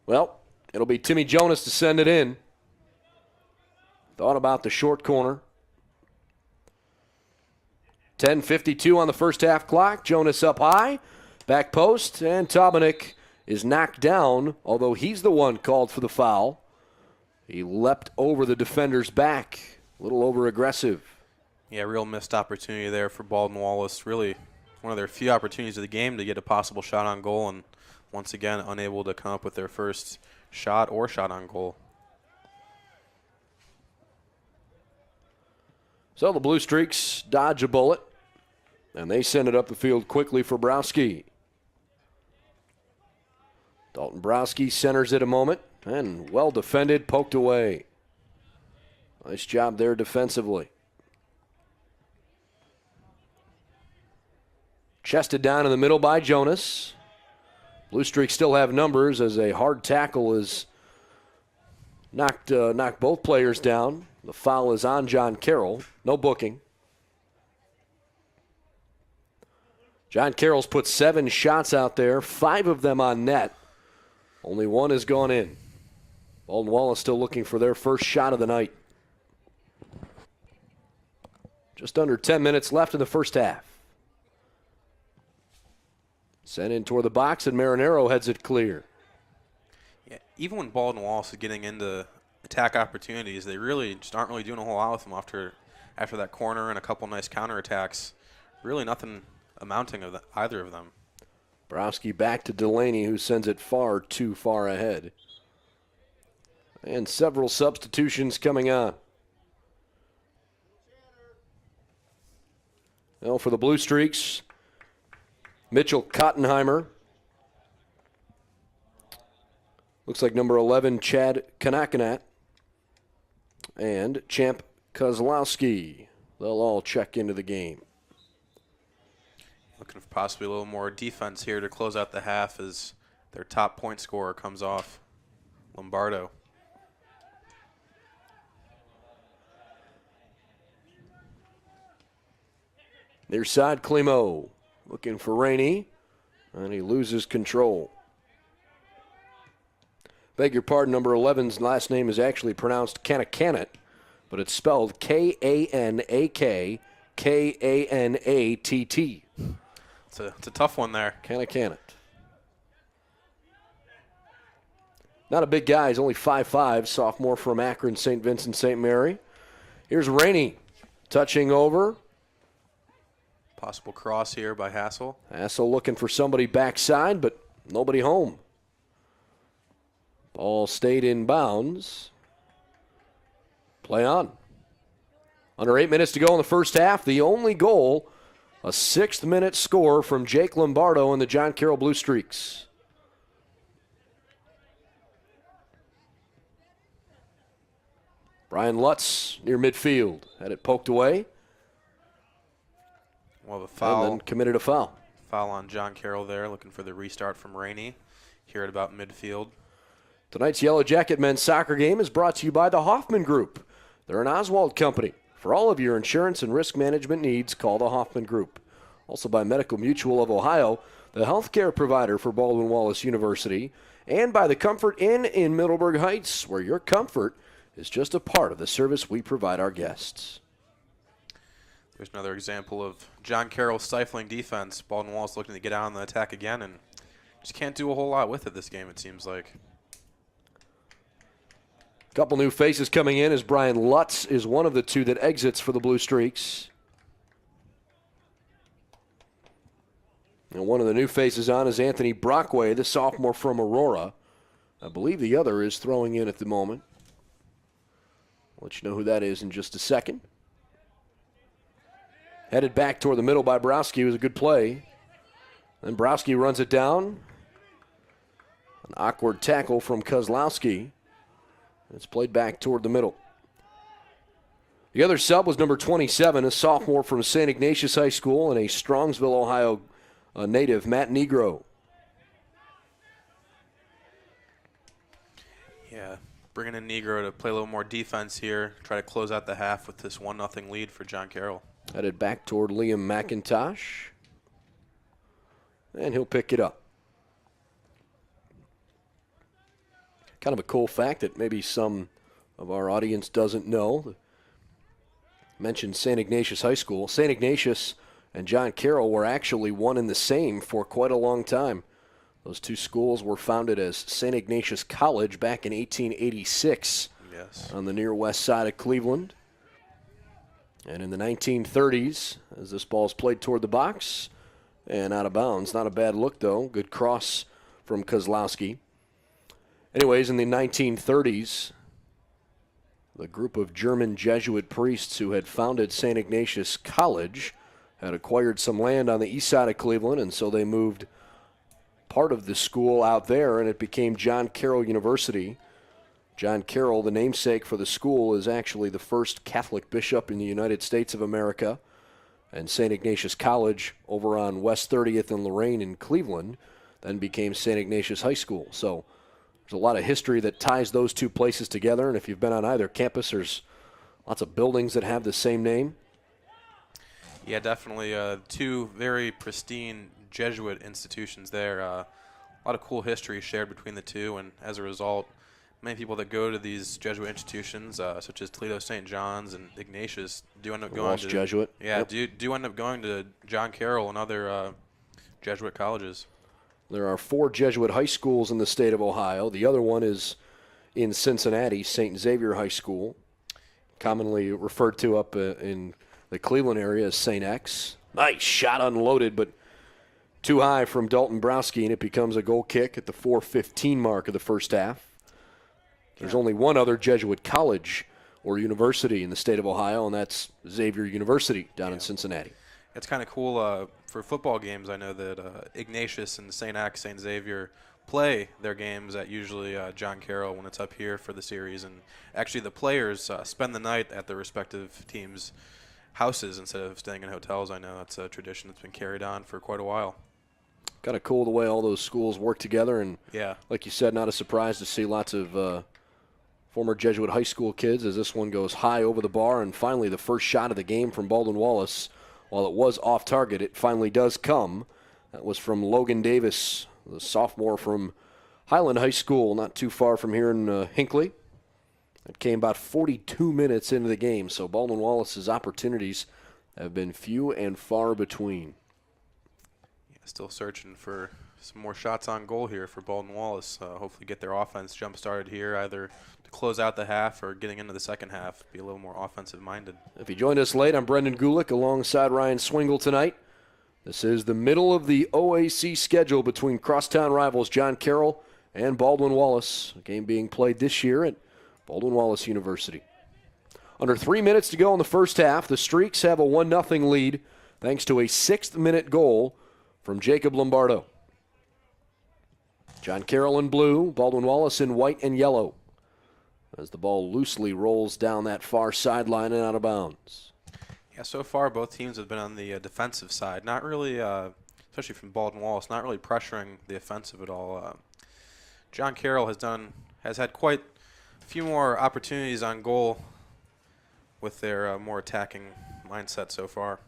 Well, it'll be Timmy Jonas to send it in. Thought about the short corner. 10:52 on the first half clock. Jonas up high. Back post, and Tomanik is knocked down, although he's the one called for the foul. He leapt over the defender's back. A little over-aggressive. Yeah, real missed opportunity there for Baldwin Wallace. Really one of their few opportunities of the game to get a possible shot on goal, and once again unable to come up with their first shot or shot on goal. So the Blue Streaks dodge a bullet, and they send it up the field quickly for Browski. Dalton Browski centers it a moment, and well defended, poked away. Nice job there defensively. Chested down in the middle by Jonas. Blue Streaks still have numbers as a hard tackle is knocked both players down. The foul is on John Carroll. No booking. John Carroll's put 7 shots out there, 5 of them on net. Only 1 has gone in. Baldwin Wallace still looking for their first shot of the night. Just under 10 minutes left in the first half. Sent in toward the box, and Marinero heads it clear. Yeah, even when Baldwin Wallace is getting into attack opportunities, they really just aren't really doing a whole lot with them after that corner and a couple nice counterattacks. Really nothing amounting of either of them. Browski back to Delaney, who sends it far too far ahead. And several substitutions coming on. Well, for the Blue Streaks, Mitchell Kottenheimer. Looks like number 11, Chad Kanakanat. And Champ Kozlowski. They'll all check into the game. Looking for possibly a little more defense here to close out the half as their top point scorer comes off, Lombardo. Near side, Climo looking for Rainey, and he loses control. Beg your pardon, number 11's last name is actually pronounced Kanakanat, but it's spelled K-A-N-A-K, K-A-N-A-T-T. It's a tough one there. Kanakanat. Not a big guy. He's only 5'5", sophomore from Akron, St. Vincent, St. Mary. Here's Rainey touching over. Possible cross here by Hassel. Hassel looking for somebody backside, but nobody home. Ball stayed in bounds. Play on. Under 8 minutes to go in the first half. The only goal, a 6th-minute score from Jake Lombardo and the John Carroll Blue Streaks. Brian Lutz near midfield. Had it poked away. Well, the foul. And then committed a foul. Foul on John Carroll there, looking for the restart from Rainey here at about midfield. Tonight's Yellow Jacket men's soccer game is brought to you by the Hoffman Group. They're an Oswald company. For all of your insurance and risk management needs, call the Hoffman Group. Also by Medical Mutual of Ohio. the healthcare provider for Baldwin Wallace University, and by the Comfort Inn in Middleburg Heights, where your comfort is just a part of the service we provide our guests. There's another example of John Carroll stifling defense. Baldwin Wallace looking to get out on the attack again, and just can't do a whole lot with it this game, it seems like. Couple new faces coming in as Brian Lutz is one of the two that exits for the Blue Streaks. And one of the new faces on is Anthony Brockway, the sophomore from Aurora. I believe the other is throwing in at the moment. I'll let you know who that is in just a second. Headed back toward the middle by Browski. It was a good play. Then Browski runs it down. An awkward tackle from Kozlowski. It's played back toward the middle. The other sub was number 27, a sophomore from St. Ignatius High School and a Strongsville, Ohio native, Matt Negro. Yeah, bringing in Negro to play a little more defense here, try to close out the half with this 1-0 lead for John Carroll. Headed back toward Liam McIntosh. And he'll pick it up. Kind of a cool fact that maybe some of our audience doesn't know. Mentioned St. Ignatius High School. St. Ignatius and John Carroll were actually one and the same for quite a long time. Those two schools were founded as St. Ignatius College back in 1886 on the near west side of Cleveland. And in the 1930s, as this ball's played toward the box and out of bounds. Not a bad look, though. Good cross from Kozlowski. Anyways, in the 1930s, the group of German Jesuit priests who had founded St. Ignatius College had acquired some land on the east side of Cleveland, and so they moved part of the school out there, and it became John Carroll University. John Carroll, the namesake for the school, is actually the first Catholic bishop in the United States of America. And St. Ignatius College over on West 30th and Lorraine in Cleveland then became St. Ignatius High School. So there's a lot of history that ties those two places together, and if you've been on either campus, there's lots of buildings that have the same name. Yeah, definitely two very pristine Jesuit institutions there. A lot of cool history shared between the two, and as a result, many people that go to these Jesuit institutions, such as Toledo St. John's and Ignatius, do end up going Walsh to Jesuit. Yeah, Yep. do end up going to John Carroll and other Jesuit colleges. There are 4 Jesuit high schools in the state of Ohio. The other one is in Cincinnati, St. Xavier High School, commonly referred to up in the Cleveland area as St. X. Nice shot, unloaded, but too high from Dalton Browski, and it becomes a goal kick at the 4:15 mark of the first half. There's only one other Jesuit college or university in the state of Ohio, and that's Xavier University down in Cincinnati. It's kind of cool for football games. I know that Ignatius and St. X, St. Xavier play their games at usually John Carroll when it's up here for the series. And actually the players spend the night at their respective teams' houses instead of staying in hotels. I know that's a tradition that's been carried on for quite a while. Kind of cool the way all those schools work together. And like you said, not a surprise to see lots of former Jesuit high school kids as this one goes high over the bar. And finally the first shot of the game from Baldwin Wallace. While it was off target, it finally does come. That was from Logan Davis, the sophomore from Highland High School, not too far from here in Hinckley. It came about 42 minutes into the game, so Baldwin Wallace's opportunities have been few and far between. Yeah, still searching for some more shots on goal here for Baldwin Wallace. Hopefully get their offense jump-started here, either to close out the half or getting into the second half, be a little more offensive-minded. If you joined us late, I'm Brendan Gulick alongside Ryan Swingle tonight. This is the middle of the OAC schedule between crosstown rivals John Carroll and Baldwin Wallace, a game being played this year at Baldwin Wallace University. Under 3 minutes to go in the first half, the Streaks have a 1-0 lead thanks to a 6th-minute goal from Jacob Lombardo. John Carroll in blue, Baldwin Wallace in white and yellow, as the ball loosely rolls down that far sideline and out of bounds. Yeah, so far both teams have been on the defensive side. Not really, especially from Baldwin Wallace, not really pressuring the offensive at all. John Carroll has had quite a few more opportunities on goal with their more attacking mindset so far.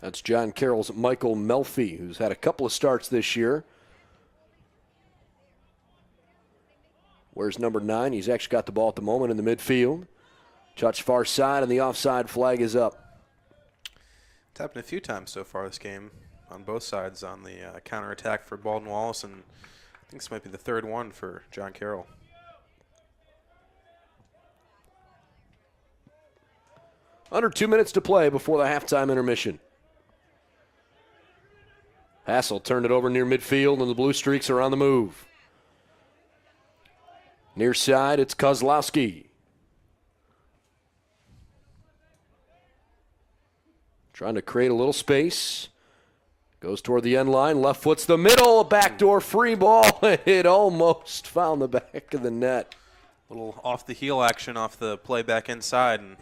That's John Carroll's Michael Melfi, who's had a couple of starts this year. Where's number 9? He's actually got the ball at the moment in the midfield. Touch far side, and the offside flag is up. It's happened a few times so far this game on both sides on the counterattack for Baldwin Wallace, and I think this might be the third one for John Carroll. Under 2 minutes to play before the halftime intermission. Hassel turned it over near midfield, and the Blue Streaks are on the move. Near side, it's Kozlowski. Trying to create a little space. Goes toward the end line. Left foot's the middle. A backdoor free ball. It almost found the back of the net. A little off the heel action off the play back inside, and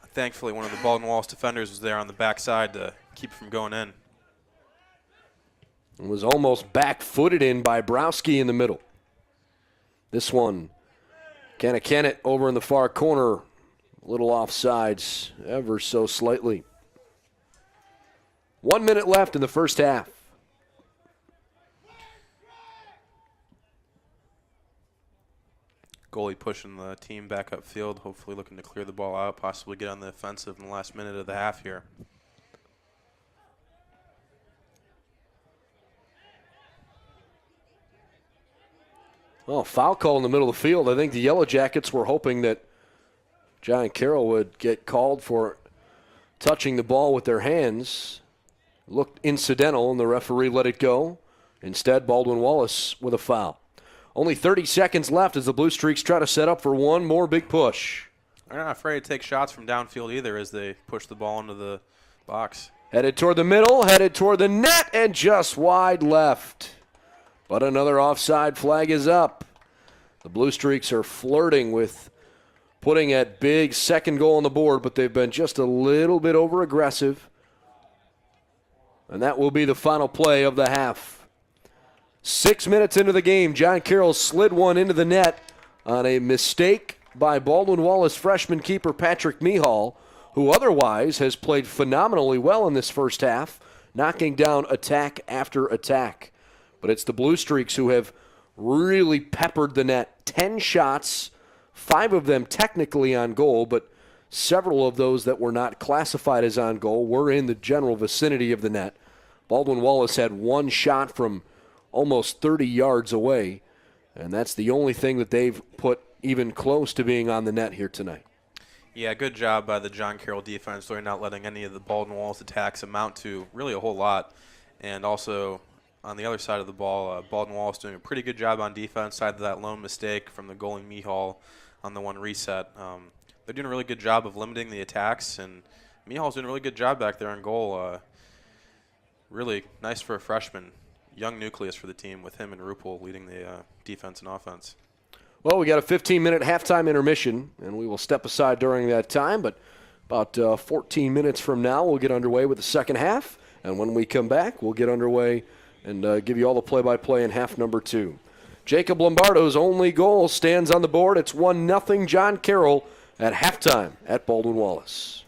thankfully one of the Baldwin Wallace defenders was there on the backside to keep it from going in. It was almost back-footed in by Browski in the middle. This one, Kennett over in the far corner. A little offsides, ever so slightly. 1 minute left in the first half. Goalie pushing the team back upfield, hopefully looking to clear the ball out, possibly get on the offensive in the last minute of the half here. Well, foul call in the middle of the field. I think the Yellow Jackets were hoping that John Carroll would get called for touching the ball with their hands. Looked incidental, and the referee let it go. Instead, Baldwin Wallace with a foul. Only 30 seconds left as the Blue Streaks try to set up for one more big push. They're not afraid to take shots from downfield either as they push the ball into the box. Headed toward the middle, headed toward the net, and just wide left. But another offside flag is up. The Blue Streaks are flirting with putting that big second goal on the board, but they've been just a little bit over-aggressive. And that will be the final play of the half. 6 minutes into the game, John Carroll slid one into the net on a mistake by Baldwin Wallace freshman keeper Patrick Mihal, who otherwise has played phenomenally well in this first half, knocking down attack after attack. But it's the Blue Streaks who have really peppered the net. 10 shots, 5 of them technically on goal, but several of those that were not classified as on goal were in the general vicinity of the net. Baldwin Wallace had one shot from almost 30 yards away, and that's the only thing that they've put even close to being on the net here tonight. Yeah, good job by the John Carroll defense. They're not letting any of the Baldwin Wallace attacks amount to really a whole lot. And also, on the other side of the ball, Baldwin Wallace doing a pretty good job on defense, side of that lone mistake from the goalie Mihal on the one reset. They're doing a really good job of limiting the attacks, and Mihal's doing a really good job back there on goal. Really nice for a freshman. Young nucleus for the team with him and Rupel leading the defense and offense. Well, we got a 15-minute halftime intermission, and we will step aside during that time. But about 14 minutes from now, we'll get underway with the second half. And when we come back, we'll get underway and give you all the play-by-play in half number 2. Jacob Lombardo's only goal stands on the board. It's 1-0 John Carroll at halftime at Baldwin Wallace.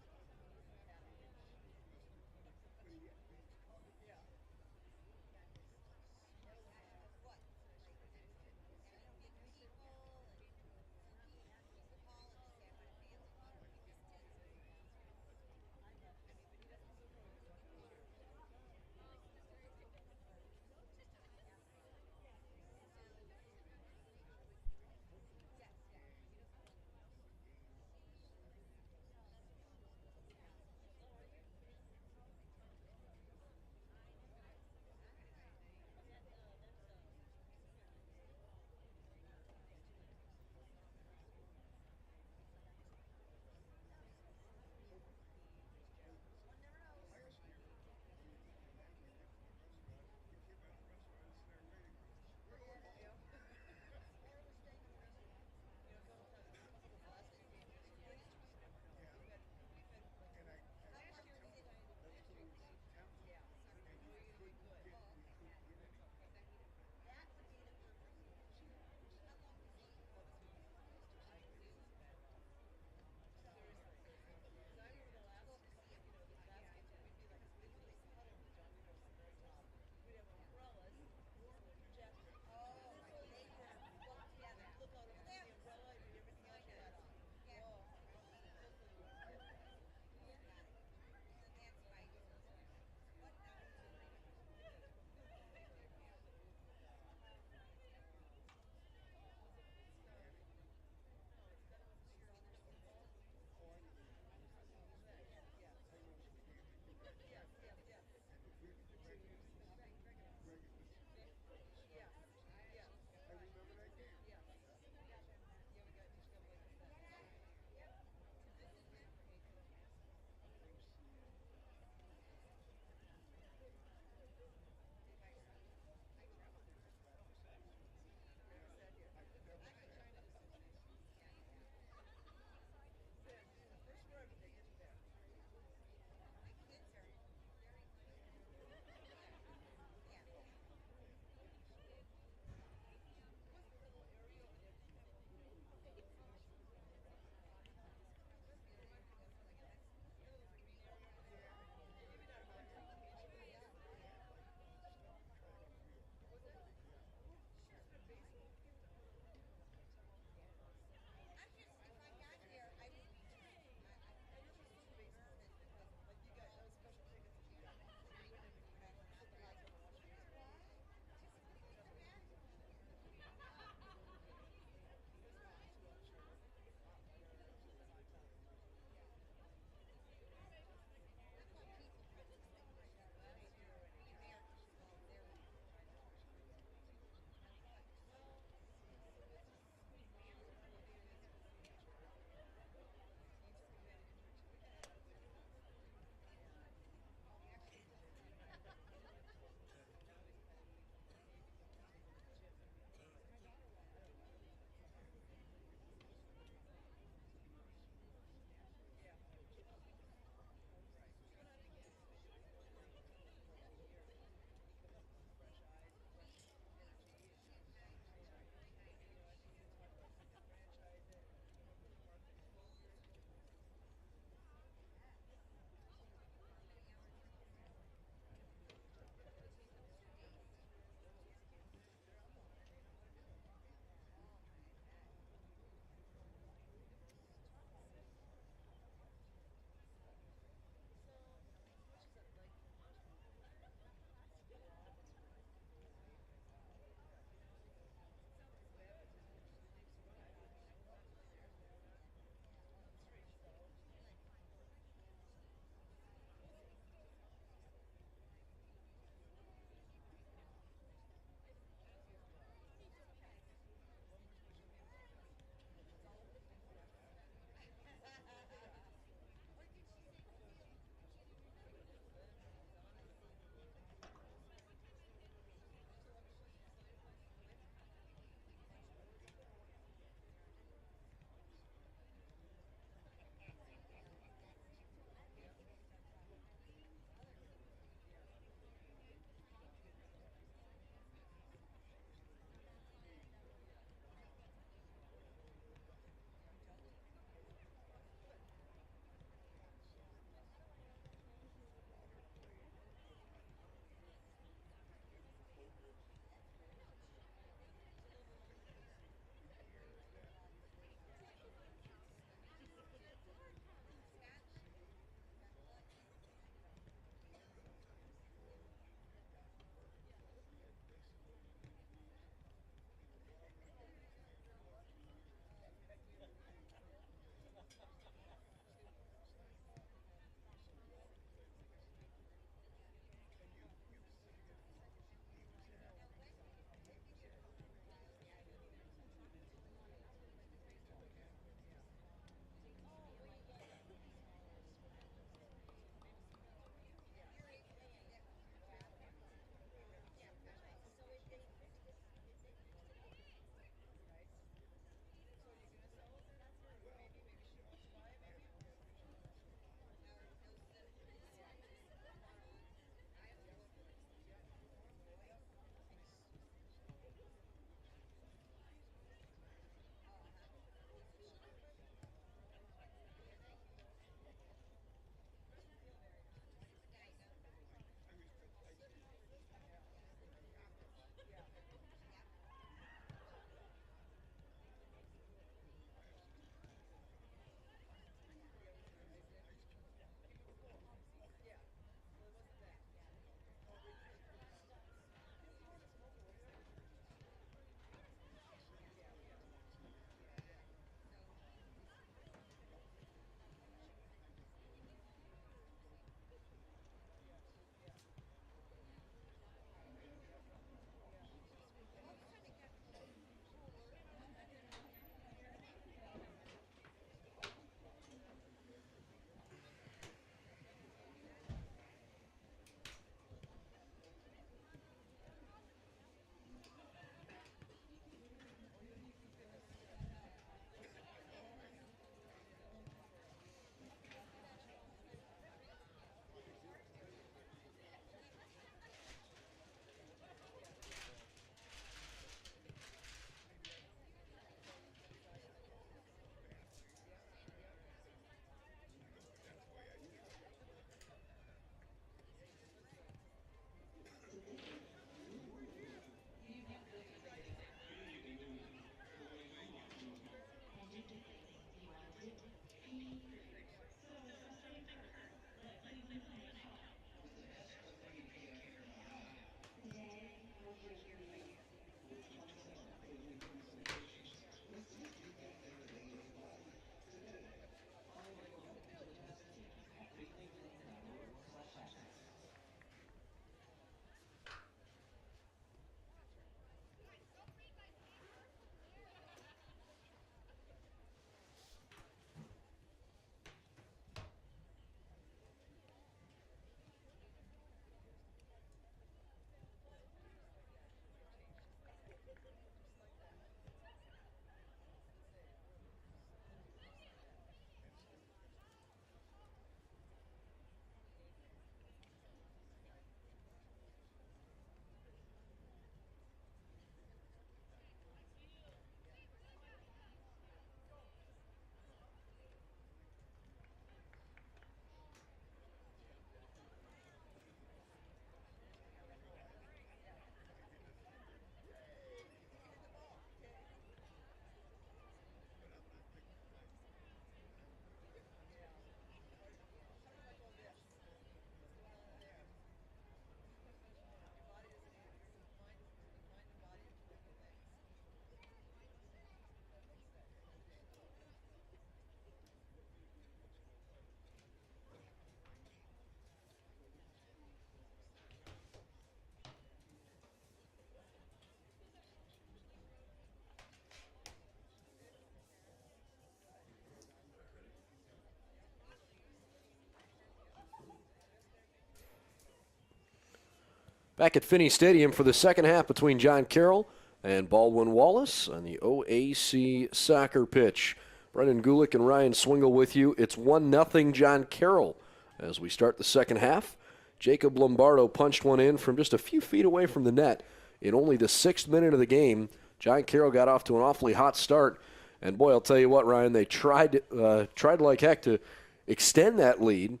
Back at Finnie Stadium for the second half between John Carroll and Baldwin Wallace on the OAC soccer pitch. Brendan Gulick and Ryan Swingle with you. It's 1-0 John Carroll as we start the second half. Jacob Lombardo punched one in from just a few feet away from the net in only the 6th minute of the game. John Carroll got off to an awfully hot start. And boy, I'll tell you what, Ryan, they tried like heck to extend that lead.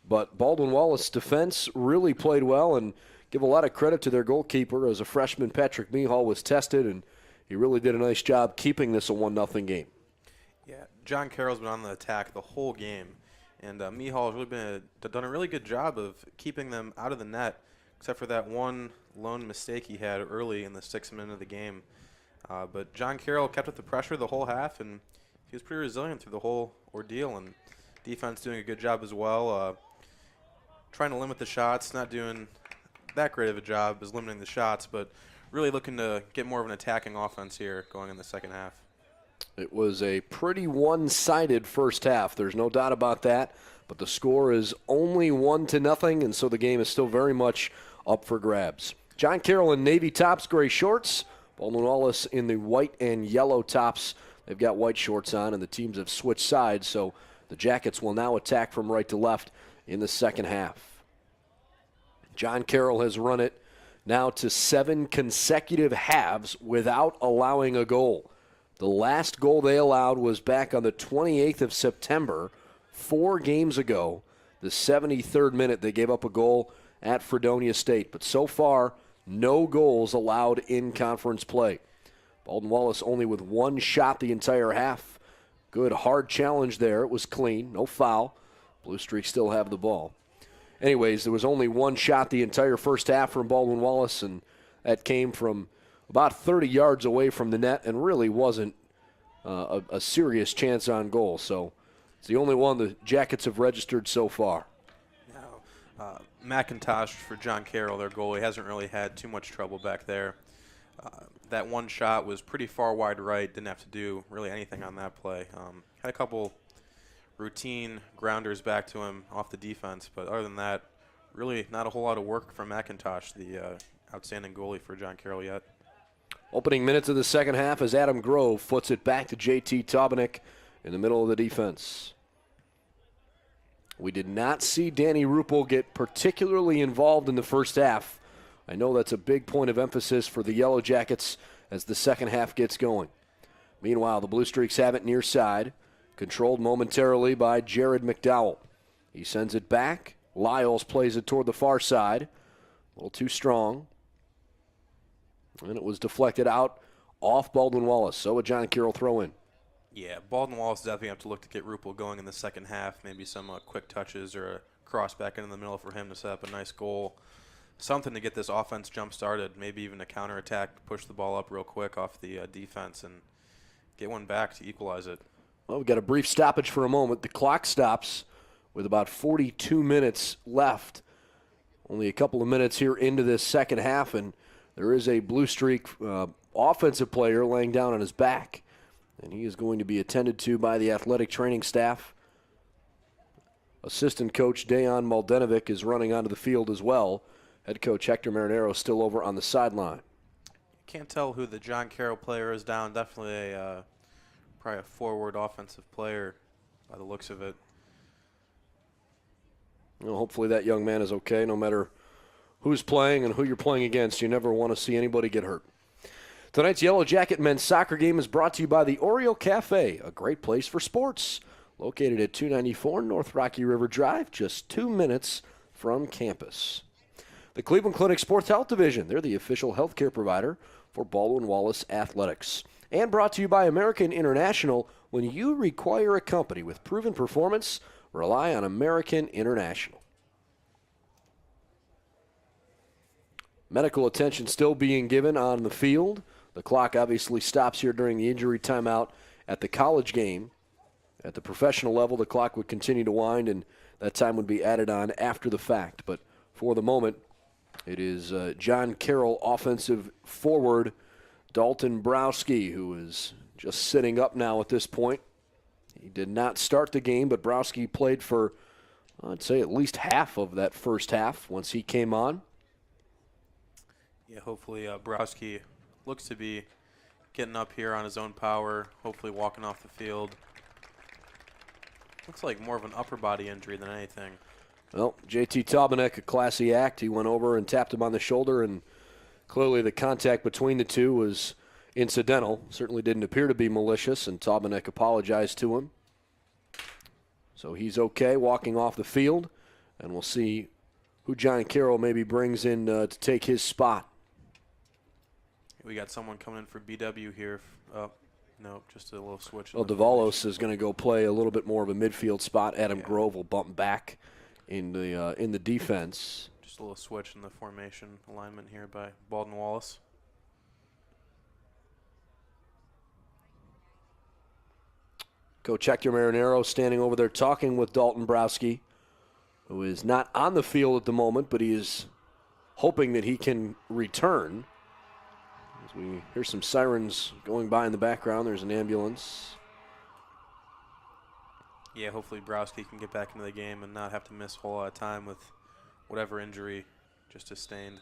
But Baldwin Wallace defense really played well, and give a lot of credit to their goalkeeper as a freshman. Patrick Mihal was tested, and he really did a nice job keeping this a 1-0 game. Yeah, John Carroll's been on the attack the whole game, and Mihal has really done a really good job of keeping them out of the net, except for that one lone mistake he had early in the 6th minute of the game. But John Carroll kept up the pressure the whole half, and he was pretty resilient through the whole ordeal, and defense doing a good job as well. Trying to limit the shots, not doing that great of a job as limiting the shots, but really looking to get more of an attacking offense here going in the second half. It was a pretty one-sided first half. There's no doubt about that, but the score is only 1-0, and so the game is still very much up for grabs. John Carroll in navy tops, gray shorts. Baldwin Wallace in the white and yellow tops. They've got white shorts on, and the teams have switched sides, so the Jackets will now attack from right to left in the second half. John Carroll has run it now to 7 consecutive halves without allowing a goal. The last goal they allowed was back on the 28th of September, 4 games ago. The 73rd minute, they gave up a goal at Fredonia State. But so far, no goals allowed in conference play. Baldwin Wallace only with 1 shot the entire half. Good hard challenge there. It was clean, no foul. Blue Streaks still have the ball. Anyways, there was only 1 shot the entire first half from Baldwin Wallace, and that came from about 30 yards away from the net and really wasn't a serious chance on goal. So it's the only one the Jackets have registered so far. Now, McIntosh for John Carroll, their goalie, hasn't really had too much trouble back there. That 1 shot was pretty far wide right, didn't have to do really anything on that play. Had a couple routine grounders back to him off the defense, but other than that, really not a whole lot of work from McIntosh, the outstanding goalie for John Carroll yet. Opening minutes of the second half as Adam Grove foots it back to J.T. Taubenik in the middle of the defense. We did not see Danny Ruppel get particularly involved in the first half. I know that's a big point of emphasis for the Yellow Jackets as the second half gets going. Meanwhile, the Blue Streaks have it near side, controlled momentarily by Jared McDowell. He sends it back. Lyles plays it toward the far side. A little too strong. And it was deflected out off Baldwin Wallace. So a John Carroll throw in. Yeah, Baldwin Wallace definitely have to look to get Ruppel going in the second half. Maybe some quick touches or a cross back into the middle for him to set up a nice goal. Something to get this offense jump-started. Maybe even a counterattack, push the ball up real quick off the defense and get one back to equalize it. Well, we've got a brief stoppage for a moment. The clock stops with about 42 minutes left. Only a couple of minutes here into this second half, and there is a Blue Streak offensive player laying down on his back, and he is going to be attended to by the athletic training staff. Assistant coach Dejan Maldenovic is running onto the field as well. Head coach Hector Marinero still over on the sideline. Can't tell who the John Carroll player is down. Definitely probably a forward offensive player by the looks of it. Well, hopefully that young man is okay, no matter who's playing and who you're playing against. You never want to see anybody get hurt. Tonight's Yellow Jacket men's soccer game is brought to you by the Oriole Cafe, a great place for sports. Located at 294 North Rocky River Drive, just 2 minutes from campus. The Cleveland Clinic Sports Health Division, they're the official healthcare provider for Baldwin Wallace Athletics. And brought to you by American International. When you require a company with proven performance, rely on American International. Medical attention still being given on the field. The clock obviously stops here during the injury timeout at the college game. At the professional level, the clock would continue to wind, and that time would be added on after the fact. But for the moment, it is John Carroll, offensive forward, Dalton Browski, who is just sitting up now at this point. He did not start the game, but Browski played for, I'd say, at least half of that first half once he came on. Yeah, hopefully Browski looks to be getting up here on his own power, hopefully walking off the field. Looks like more of an upper body injury than anything. Well, JT Taubenek, a classy act. He went over and tapped him on the shoulder, and clearly the contact between the two was incidental. Certainly didn't appear to be malicious, and Taubenek apologized to him. So he's okay walking off the field, and we'll see who John Carroll maybe brings in to take his spot. We got someone coming in for BW here. No, just a little switch. Well, Davalos is going to go play a little bit more of a midfield spot. Adam Grove will bump back in the defense. Just a little switch in the formation alignment here by Baldwin Wallace. Coach Hector Marinero standing over there talking with Dalton Browski, who is not on the field at the moment, but he is hoping that he can return. As we hear some sirens going by in the background, there's an ambulance. Yeah, hopefully Browski can get back into the game and not have to miss a whole lot of time with whatever injury just sustained.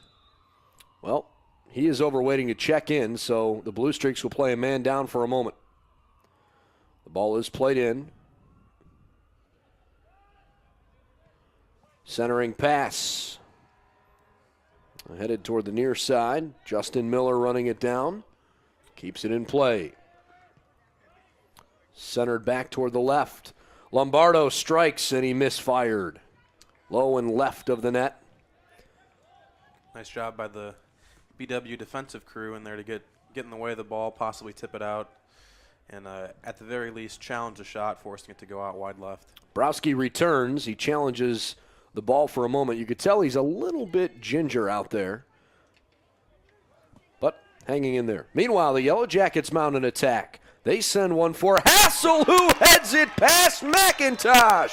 Well, he is over waiting to check in, so the Blue Streaks will play a man down for a moment. The ball is played in. Centering pass. Headed toward the near side. Justin Miller running it down. Keeps it in play. Centered back toward the left. Lombardo strikes and he misfired. Low and left of the net. Nice job by the BW defensive crew in there to get in the way of the ball, possibly tip it out, and at the very least challenge the shot, forcing it to go out wide left. Browski returns. He challenges the ball for a moment. You could tell he's a little bit ginger out there, but hanging in there. Meanwhile, the Yellow Jackets mount an attack. They send one for Hassel, who heads it past McIntosh.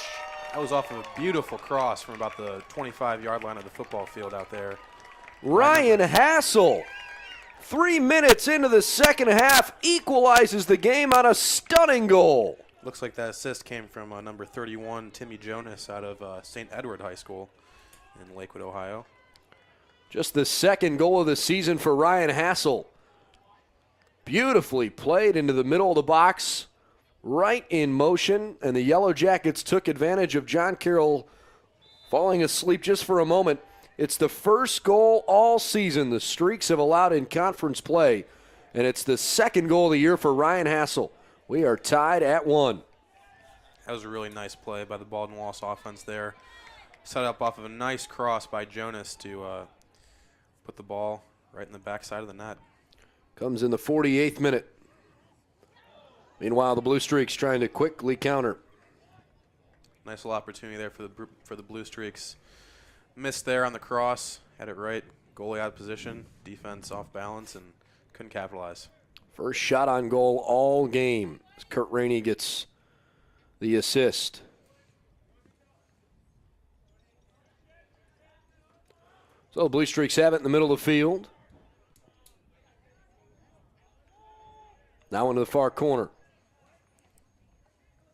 That was off of a beautiful cross from about the 25-yard line of the football field out there. Ryan Hassel, 3 minutes into the second half, equalizes the game on a stunning goal. Looks like that assist came from number 31, Timmy Jonas, out of St. Edward High School in Lakewood, Ohio. Just the second goal of the season for Ryan Hassel. Beautifully played into the middle of the box, right in motion, and the Yellow Jackets took advantage of John Carroll falling asleep just for a moment. It's the first goal all season the Streaks have allowed in conference play, and it's the second goal of the year for Ryan Hassel. We are tied at 1. That was a really nice play by the Baldwin Wallace offense there. Set up off of a nice cross by Jonas to put the ball right in the backside of the net. Comes in the 48th minute. Meanwhile, the Blue Streaks trying to quickly counter. Nice little opportunity there for the Blue Streaks. Missed there on the cross, had it right, goalie out of position, defense off balance, and couldn't capitalize. First shot on goal all game as Kurt Rainey gets the assist. So the Blue Streaks have it in the middle of the field. Now into the far corner.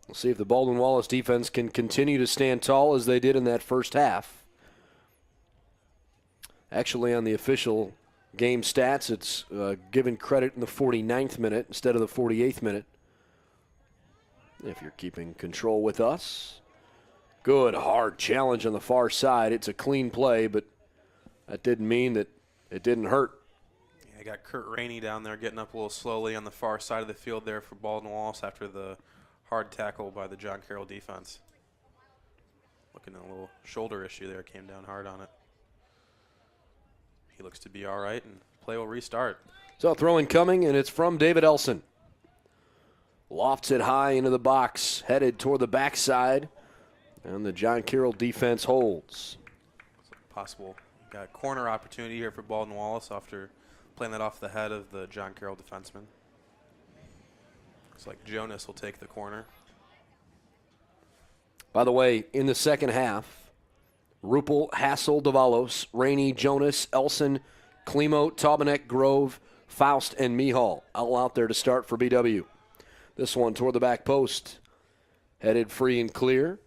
We'll see if the Baldwin Wallace defense can continue to stand tall as they did in that first half. Actually, on the official game stats, it's given credit in the 49th minute instead of the 48th minute. If you're keeping control with us. Good, hard challenge on the far side. It's a clean play, but that didn't mean that it didn't hurt. Yeah, I got Kurt Rainey down there getting up a little slowly on the far side of the field there for Baldwin Wallace after the hard tackle by the John Carroll defense. Looking at a little shoulder issue there, came down hard on it. He looks to be all right, and play will restart. So throwing coming, and it's from David Elson. Lofts it high into the box, headed toward the backside, and the John Carroll defense holds. Possible. Got a corner opportunity here for Baldwin Wallace after playing that off the head of the John Carroll defenseman. Looks like Jonas will take the corner. By the way, in the second half, Rupel, Hassel, Davalos, Rainey, Jonas, Elson, Klimo, Taubenek, Grove, Faust, and Mihal all out there to start for BW. This one toward the back post. Headed free and clear.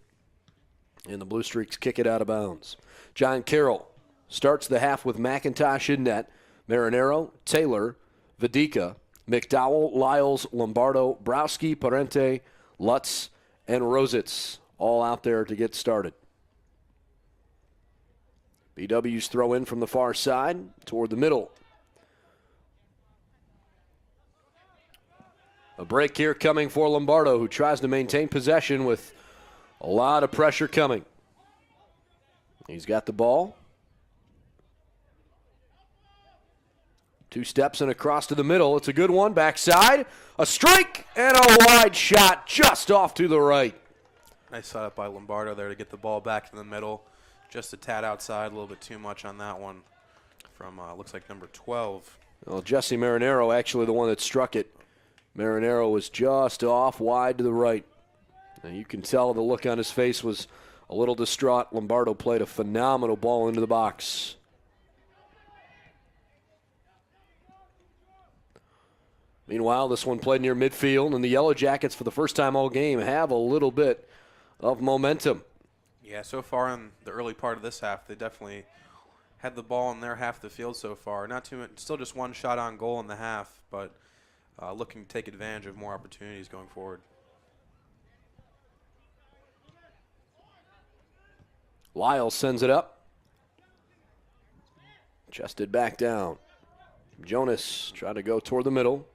And the Blue Streaks kick it out of bounds. John Carroll starts the half with McIntosh in net. Marinero, Taylor, Vidica, McDowell, Lyles, Lombardo, Browski, Parente, Lutz, and Rositz all out there to get started. BW's throw in from the far side toward the middle. A break here coming for Lombardo, who tries to maintain possession with a lot of pressure coming. He's got the ball. 2 steps and across to the middle. It's a good one. Backside. A strike and a wide shot just off to the right. Nice setup by Lombardo there to get the ball back in the middle. Just a tad outside, a little bit too much on that one from, looks like number 12. Well, Jesse Marinero actually the one that struck it. Marinero was just off wide to the right. And you can tell the look on his face was a little distraught. Lombardo played a phenomenal ball into the box. Meanwhile, this one played near midfield, and the Yellow Jackets, for the first time all game, have a little bit of momentum. Yeah, so far in the early part of this half, they definitely had the ball in their half of the field so far. Not too much, still just 1 shot on goal in the half, but looking to take advantage of more opportunities going forward. Lyles sends it up. Chested back down. Jonas tried to go toward the middle.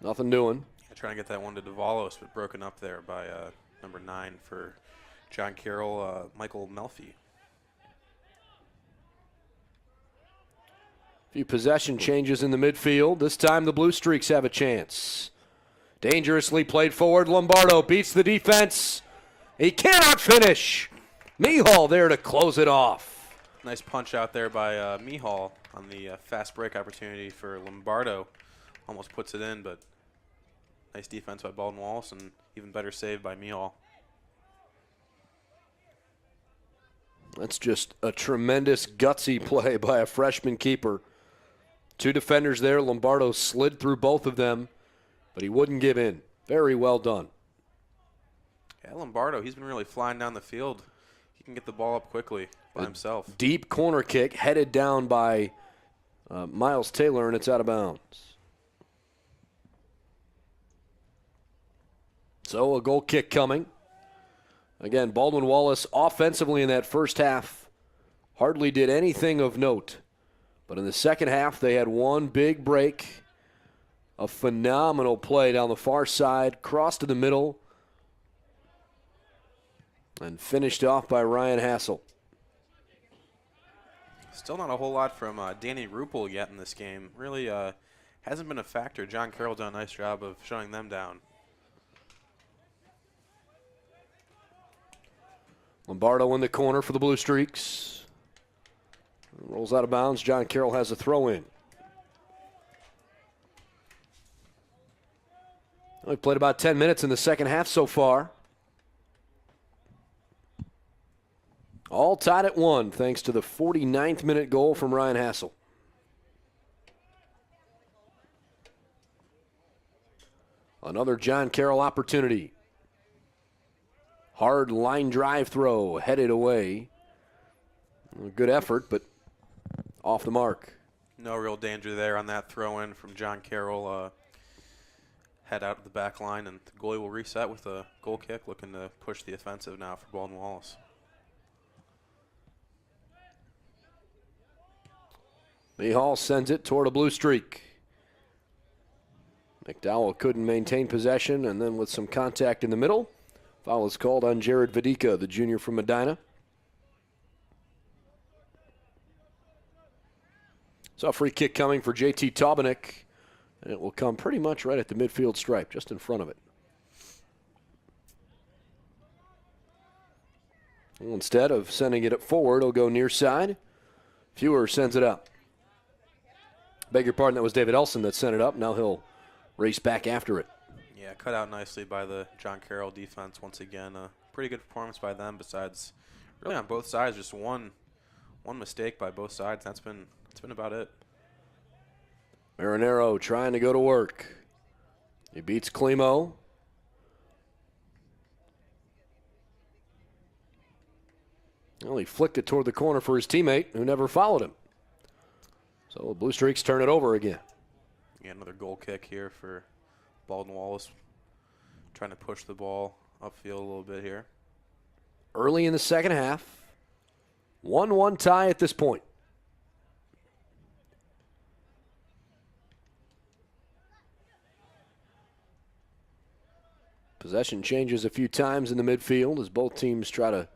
Nothing doing. Trying to get that one to Davalos, but broken up there by number 9 for John Carroll, Michael Melfi. Few possession changes in the midfield. This time the Blue Streaks have a chance. Dangerously played forward. Lombardo beats the defense. He cannot finish. Mihal there to close it off. Nice punch out there by Mihal on the fast break opportunity for Lombardo. Almost puts it in, but nice defense by Baldwin Wallace and even better save by Mihal. That's just a tremendous gutsy play by a freshman keeper. 2 defenders there. Lombardo slid through both of them, but he wouldn't give in. Very well done. Yeah, Lombardo, he's been really flying down the field. He can get the ball up quickly by himself. Deep corner kick headed down by Miles Taylor, and it's out of bounds. So a goal kick coming. Again, Baldwin Wallace offensively in that first half hardly did anything of note. But in the second half, they had one big break. A phenomenal play down the far side, crossed to the middle, and finished off by Ryan Hassel. Still not a whole lot from Danny Ruppel yet in this game. Really hasn't been a factor. John Carroll done a nice job of shutting them down. Lombardo in the corner for the Blue Streaks. Rolls out of bounds. John Carroll has a throw in. We played about 10 minutes in the second half so far. All tied at 1 thanks to the 49th minute goal from Ryan Hassel. Another John Carroll opportunity. Hard line drive throw headed away. Good effort, but off the mark. No real danger there on that throw-in from John Carroll. Head out of the back line, and the goalie will reset with a goal kick, looking to push the offensive now for Baldwin Wallace. Mihal sends it toward a Blue Streak. McDowell couldn't maintain possession, and then with some contact in the middle, foul is called on Jared Vidica, the junior from Medina. So a free kick coming for JT Taubenik, and it will come pretty much right at the midfield stripe, just in front of it. Well, instead of sending it forward, it'll go near side. Fewer sends it up. Beg your pardon, that was David Elson that sent it up. Now he'll race back after it. Yeah, cut out nicely by the John Carroll defense once again. Pretty good performance by them. Besides, really on both sides, just one mistake by both sides. That's been about it. Marinero trying to go to work. He beats Klimo. Well, he flicked it toward the corner for his teammate, who never followed him. So Blue Streaks turn it over again. Yeah, another goal kick here for Baldwin Wallace. Trying to push the ball upfield a little bit here. Early in the second half. 1-1 tie at this point. Possession changes a few times in the midfield as both teams try to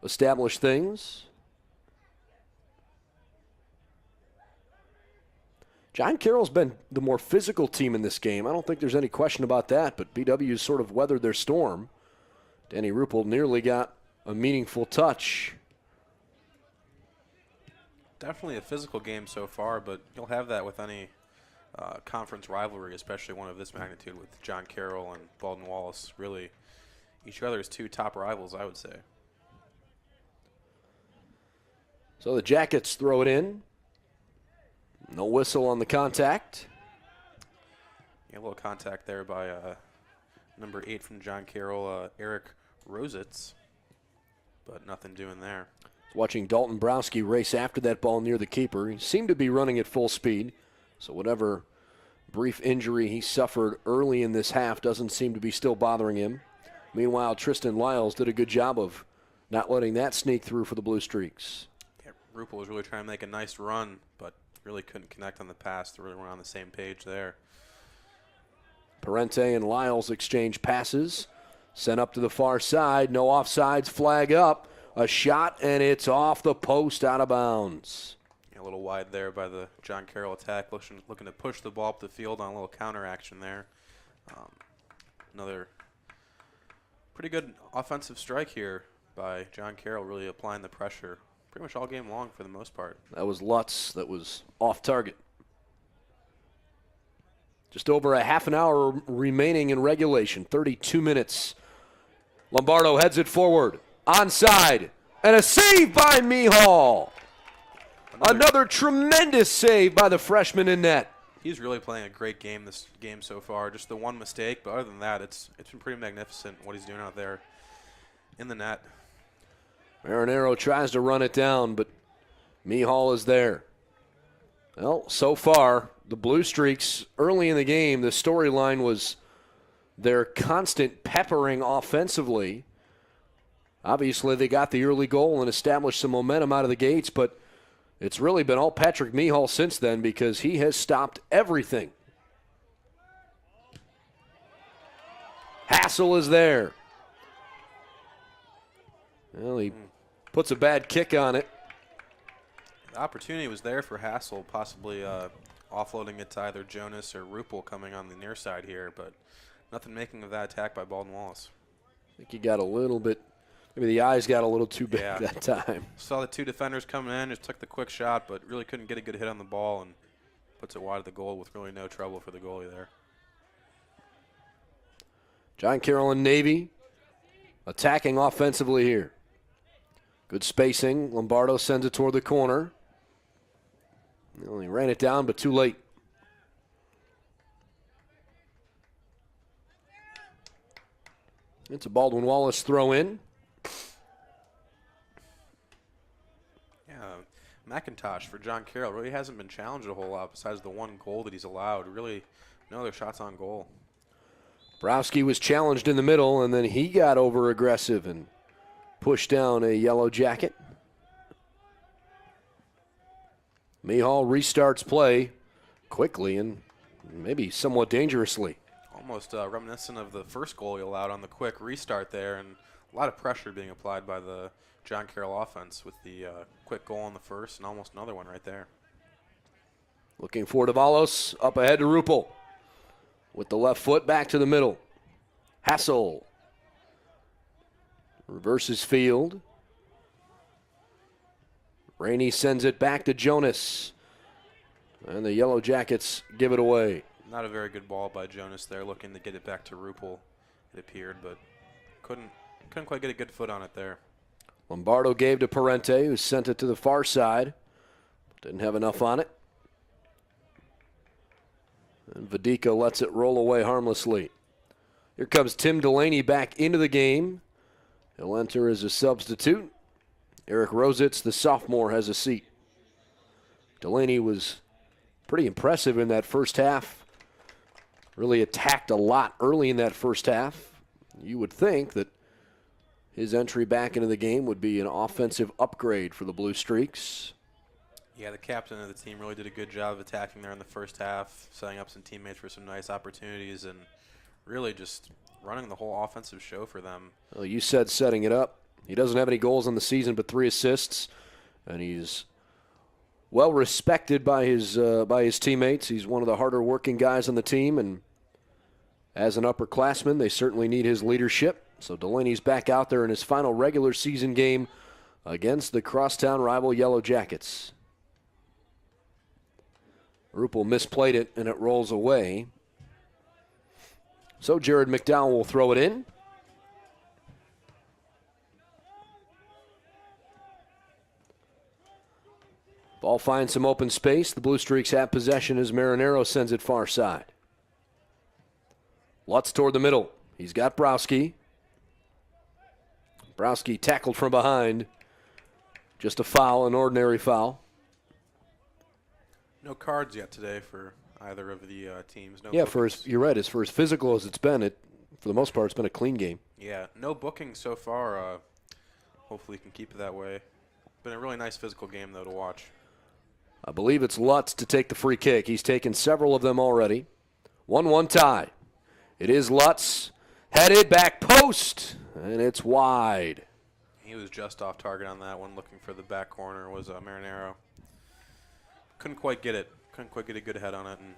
establish things. John Carroll's been the more physical team in this game. I don't think there's any question about that, but BW's sort of weathered their storm. Danny Ruppel nearly got a meaningful touch. Definitely a physical game so far, but you'll have that with any conference rivalry, especially one of this magnitude with John Carroll and Baldwin Wallace. Really, each other's two top rivals, I would say. So the Jackets throw it in. No whistle on the contact. Yeah, a little contact there by number 8 from John Carroll, Eric Rositz, but nothing doing there. Watching Dalton Browski race after that ball near the keeper. He seemed to be running at full speed, so whatever brief injury he suffered early in this half doesn't seem to be still bothering him. Meanwhile, Tristan Lyles did a good job of not letting that sneak through for the Blue Streaks. Yeah, Ruppel was really trying to make a nice run, but really couldn't connect on the pass. They really weren't on the same page there. Parente and Lyles exchange passes. Sent up to the far side. No offsides. Flag up. A shot, and it's off the post, out of bounds. Yeah, a little wide there by the John Carroll attack, looking to push the ball up the field on a little counter action there. Another pretty good offensive strike here by John Carroll, really applying the pressure pretty much all game long for the most part. That was Lutz that was off target. Just over a half an hour remaining in regulation, 32 minutes. Lombardo heads it forward. Onside, and a save by Mihal. Another tremendous save by the freshman in net. He's really playing a great game this game so far. Just the one mistake, but other than that, it's been pretty magnificent what he's doing out there in the net. Marinero tries to run it down, but Mihal is there. Well, so far, the Blue Streaks, early in the game, the storyline was their constant peppering offensively. Obviously, they got the early goal and established some momentum out of the gates, but it's really been all Patrick Mihal since then because he has stopped everything. Hassel is there. Well, he puts a bad kick on it. The opportunity was there for Hassel, possibly offloading it to either Jonas or Ruppel coming on the near side here, but nothing making of that attack by Baldwin Wallace. I think he got a little bit, maybe the eyes got a little too big Yeah. that time. Saw the two defenders coming in, just took the quick shot, but really couldn't get a good hit on the ball and puts it wide of the goal with really no trouble for the goalie there. John Carroll and Navy attacking offensively here. Good spacing. Lombardo sends it toward the corner. Well, he ran it down, but too late. It's a Baldwin Wallace throw in. Yeah, McIntosh for John Carroll really hasn't been challenged a whole lot besides the one goal that he's allowed. Really, no other shots on goal. Browski was challenged in the middle, and then he got over aggressive and pushed down a Yellow Jacket. Mihal restarts play quickly and maybe somewhat dangerously. Almost reminiscent of the first goal he allowed on the quick restart there, and a lot of pressure being applied by the John Carroll offense with the quick goal on the first and almost another one right there. Looking for Davalos, up ahead to Ruppel. With the left foot back to the middle. Hassel reverses field. Rainey sends it back to Jonas. And the Yellow Jackets give it away. Not a very good ball by Jonas there, looking to get it back to Ruppel, it appeared, but couldn't quite get a good foot on it there. Lombardo gave to Parente, who sent it to the far side. Didn't have enough on it. And Vidica lets it roll away harmlessly. Here comes Tim Delaney back into the game. He'll enter as a substitute. Eric Rositz, the sophomore, has a seat. Delaney was pretty impressive in that first half. Really attacked a lot early in that first half. You would think that his entry back into the game would be an offensive upgrade for the Blue Streaks. Yeah, the captain of the team really did a good job of attacking there in the first half, setting up some teammates for some nice opportunities, and really just running the whole offensive show for them. Well, you said setting it up. He doesn't have any goals on the season but 3 assists, and he's well respected by his teammates. He's one of the harder working guys on the team, and as an upperclassman, they certainly need his leadership. So Delaney's back out there in his final regular season game against the crosstown rival Yellow Jackets. Ruppel misplayed it, and it rolls away. So Jared McDowell will throw it in. Ball finds some open space. The Blue Streaks have possession as Marinero sends it far side. Lutz toward the middle. He's got Browski. Browski tackled from behind. Just a foul, an ordinary foul. No cards yet today for either of the teams. No yeah, bookings. you're right. For as physical as it's been, for the most part, it's been a clean game. Yeah, no bookings so far. Hopefully, can keep it that way. Been a really nice physical game, though, to watch. I believe it's Lutz to take the free kick. He's taken several of them already. 1-1 tie. It is Lutz. Headed back post, and it's wide. He was just off target on that one. Looking for the back corner was Marinero. Couldn't quite get it. Couldn't quite get a good head on it. And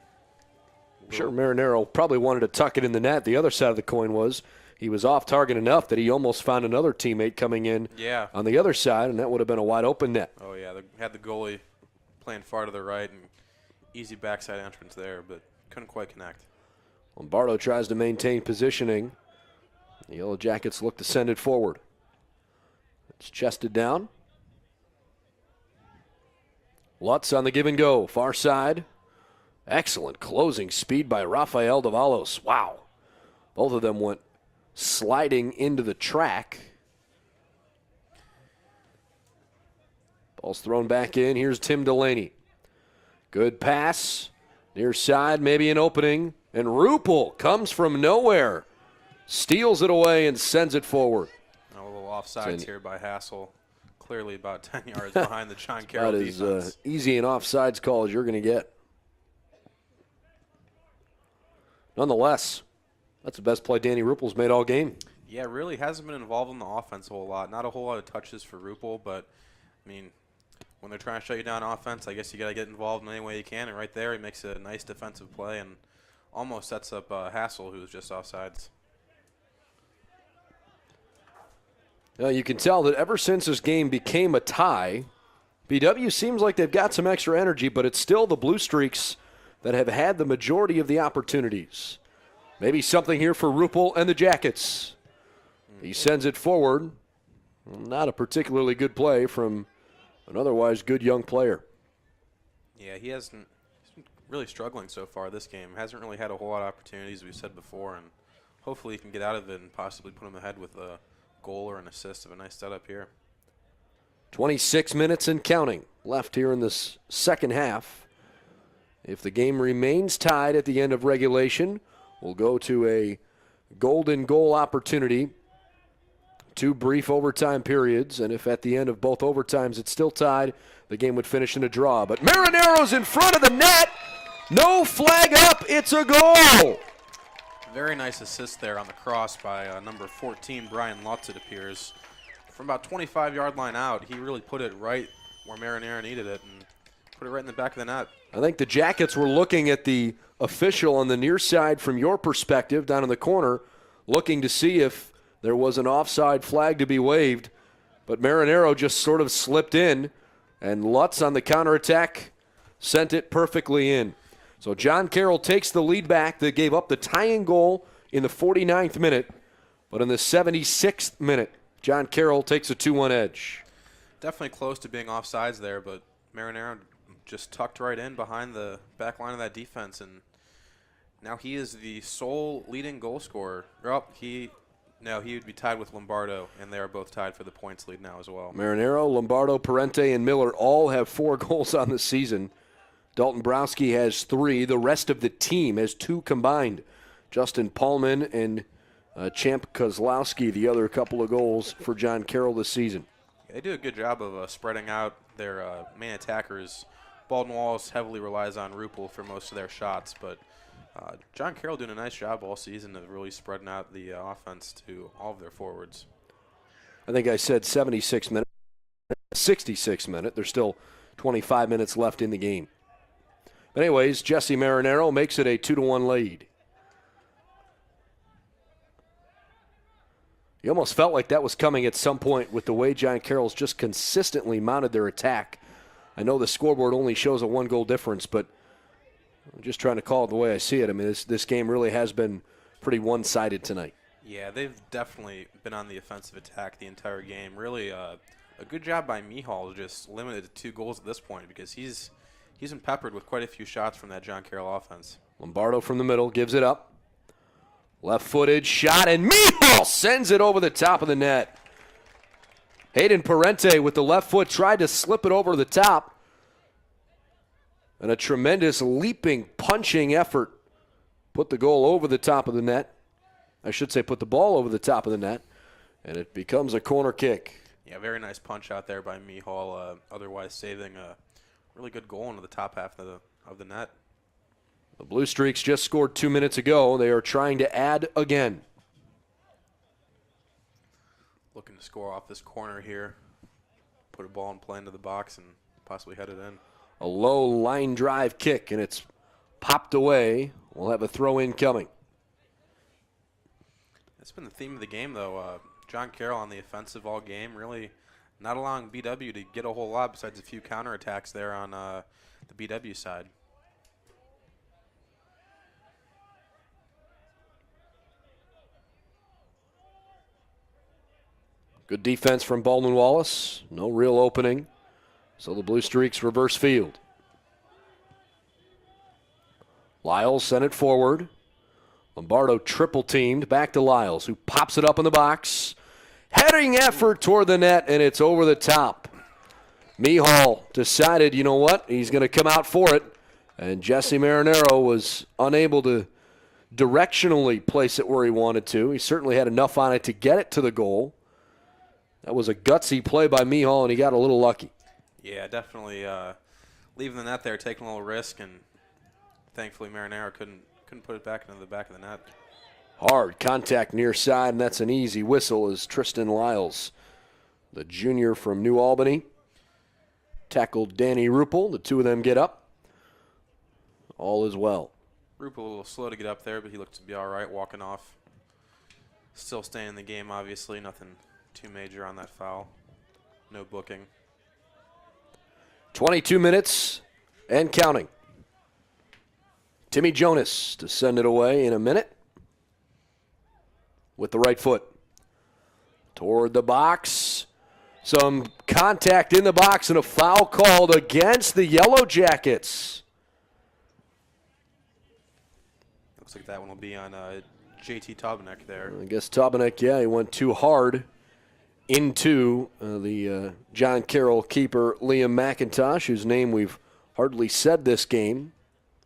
sure, Marinero probably wanted to tuck it in the net. The other side of the coin was he was off target enough that he almost found another teammate coming in on the other side, and that would have been a wide open net. Oh, yeah. They had the goalie playing far to the right and easy backside entrance there, but couldn't quite connect. Lombardo tries to maintain positioning. The Yellow Jackets look to send it forward. It's chested down. Lutz on the give and go, far side. Excellent closing speed by Rafael Davalos. Wow. Both of them went sliding into the track. Ball's thrown back in. Here's Tim Delaney. Good pass. Near side, maybe an opening. And Ruppel comes from nowhere. Steals it away and sends it forward. A little offsides here by Hassel. Clearly about 10 yards behind the John Carroll defense. That is easy an offsides call as you're going to get. Nonetheless, that's the best play Danny Ruppel's made all game. Yeah, really hasn't been involved in the offense a whole lot. Not a whole lot of touches for Ruppel, but, I mean, when they're trying to shut you down offense, I guess you got to get involved in any way you can. And right there, he makes a nice defensive play and almost sets up Hassel, who was just offsides. Now you can tell that ever since this game became a tie, BW seems like they've got some extra energy, but it's still the Blue Streaks that have had the majority of the opportunities. Maybe something here for Ruppel and the Jackets. He sends it forward. Not a particularly good play from an otherwise good young player. Yeah, he's been really struggling so far this game. Hasn't really had a whole lot of opportunities, we said before, and hopefully he can get out of it and possibly put him ahead with a goal or an assist of a nice setup here. 26 minutes and counting left here in this second half. If the game remains tied at the end of regulation, we'll go to a golden goal opportunity. 2 brief overtime periods, and if at the end of both overtimes it's still tied, the game would finish in a draw. But Marinero's in front of the net. No flag up. It's a goal. Very nice assist there on the cross by number 14, Brian Lutz, it appears. From about 25-yard line out, he really put it right where Marinero needed it and put it right in the back of the net. I think the Jackets were looking at the official on the near side from your perspective down in the corner, looking to see if there was an offside flag to be waved. But Marinero just sort of slipped in, and Lutz on the counterattack sent it perfectly in. So John Carroll takes the lead back that gave up the tying goal in the 49th minute. But in the 76th minute, John Carroll takes a 2-1 edge. Definitely close to being offsides there, but Marinero just tucked right in behind the back line of that defense. And now he is the sole leading goal scorer. He would be tied with Lombardo, and they are both tied for the points lead now as well. Marinero, Lombardo, Parente, and Miller all have 4 goals on the season. Dalton Browski has 3. The rest of the team has 2 combined. Justin Paulman and Champ Kozlowski, the other couple of goals for John Carroll this season. They do a good job of spreading out their main attackers. Baldwin Wallace heavily relies on Ruppel for most of their shots, but John Carroll doing a nice job all season of really spreading out the offense to all of their forwards. I think I said 76 minutes, 66 minute. There's still 25 minutes left in the game. But anyways, Jesse Marinero makes it a 2-1 lead. You almost felt like that was coming at some point with the way John Carroll's just consistently mounted their attack. I know the scoreboard only shows a 1-goal difference, but I'm just trying to call it the way I see it. I mean, this game really has been pretty one-sided tonight. Yeah, they've definitely been on the offensive attack the entire game. Really a good job by Mihal, just limited to 2 goals at this point because he's been peppered with quite a few shots from that John Carroll offense. Lombardo from the middle gives it up. Left-footed shot, and Mihal sends it over the top of the net. Hayden Parente with the left foot tried to slip it over the top. And a tremendous leaping, punching effort put the goal over the top of the net. I should say put the ball over the top of the net. And it becomes a corner kick. Yeah, very nice punch out there by Mihal, otherwise saving a really good goal into the top half of the net. The Blue Streaks just scored 2 minutes ago. They are trying to add again. Looking to score off this corner here. Put a ball in play into the box and possibly head it in. A low line drive kick, and it's popped away. We'll have a throw-in coming. That's been the theme of the game, though. John Carroll on the offensive all game, really not allowing BW to get a whole lot besides a few counterattacks there on the BW side. Good defense from Baldwin Wallace. No real opening. So the Blue Streaks reverse field. Lyles sent it forward. Lombardo triple teamed. Back to Lyles, who pops it up in the box. Heading effort toward the net, and it's over the top. Mihal decided, you know what, he's going to come out for it. And Jesse Marinero was unable to directionally place it where he wanted to. He certainly had enough on it to get it to the goal. That was a gutsy play by Mihal, and he got a little lucky. Yeah, definitely leaving the net there, taking a little risk, and thankfully Marinero couldn't put it back into the back of the net. Hard contact near side, and that's an easy whistle as Tristan Lyles, the junior from New Albany, tackled Danny Ruppel. The two of them get up. All is well. Ruppel a little slow to get up there, but he looked to be all right walking off. Still staying in the game, obviously. Nothing too major on that foul. No booking. 22 minutes and counting. Timmy Jonas to send it away in a minute with the right foot. Toward the box. Some contact in the box and a foul called against the Yellow Jackets. Looks like that one will be on JT Tobanek there. I guess Tobanek, yeah, he went too hard into the John Carroll keeper, Liam McIntosh, whose name we've hardly said this game,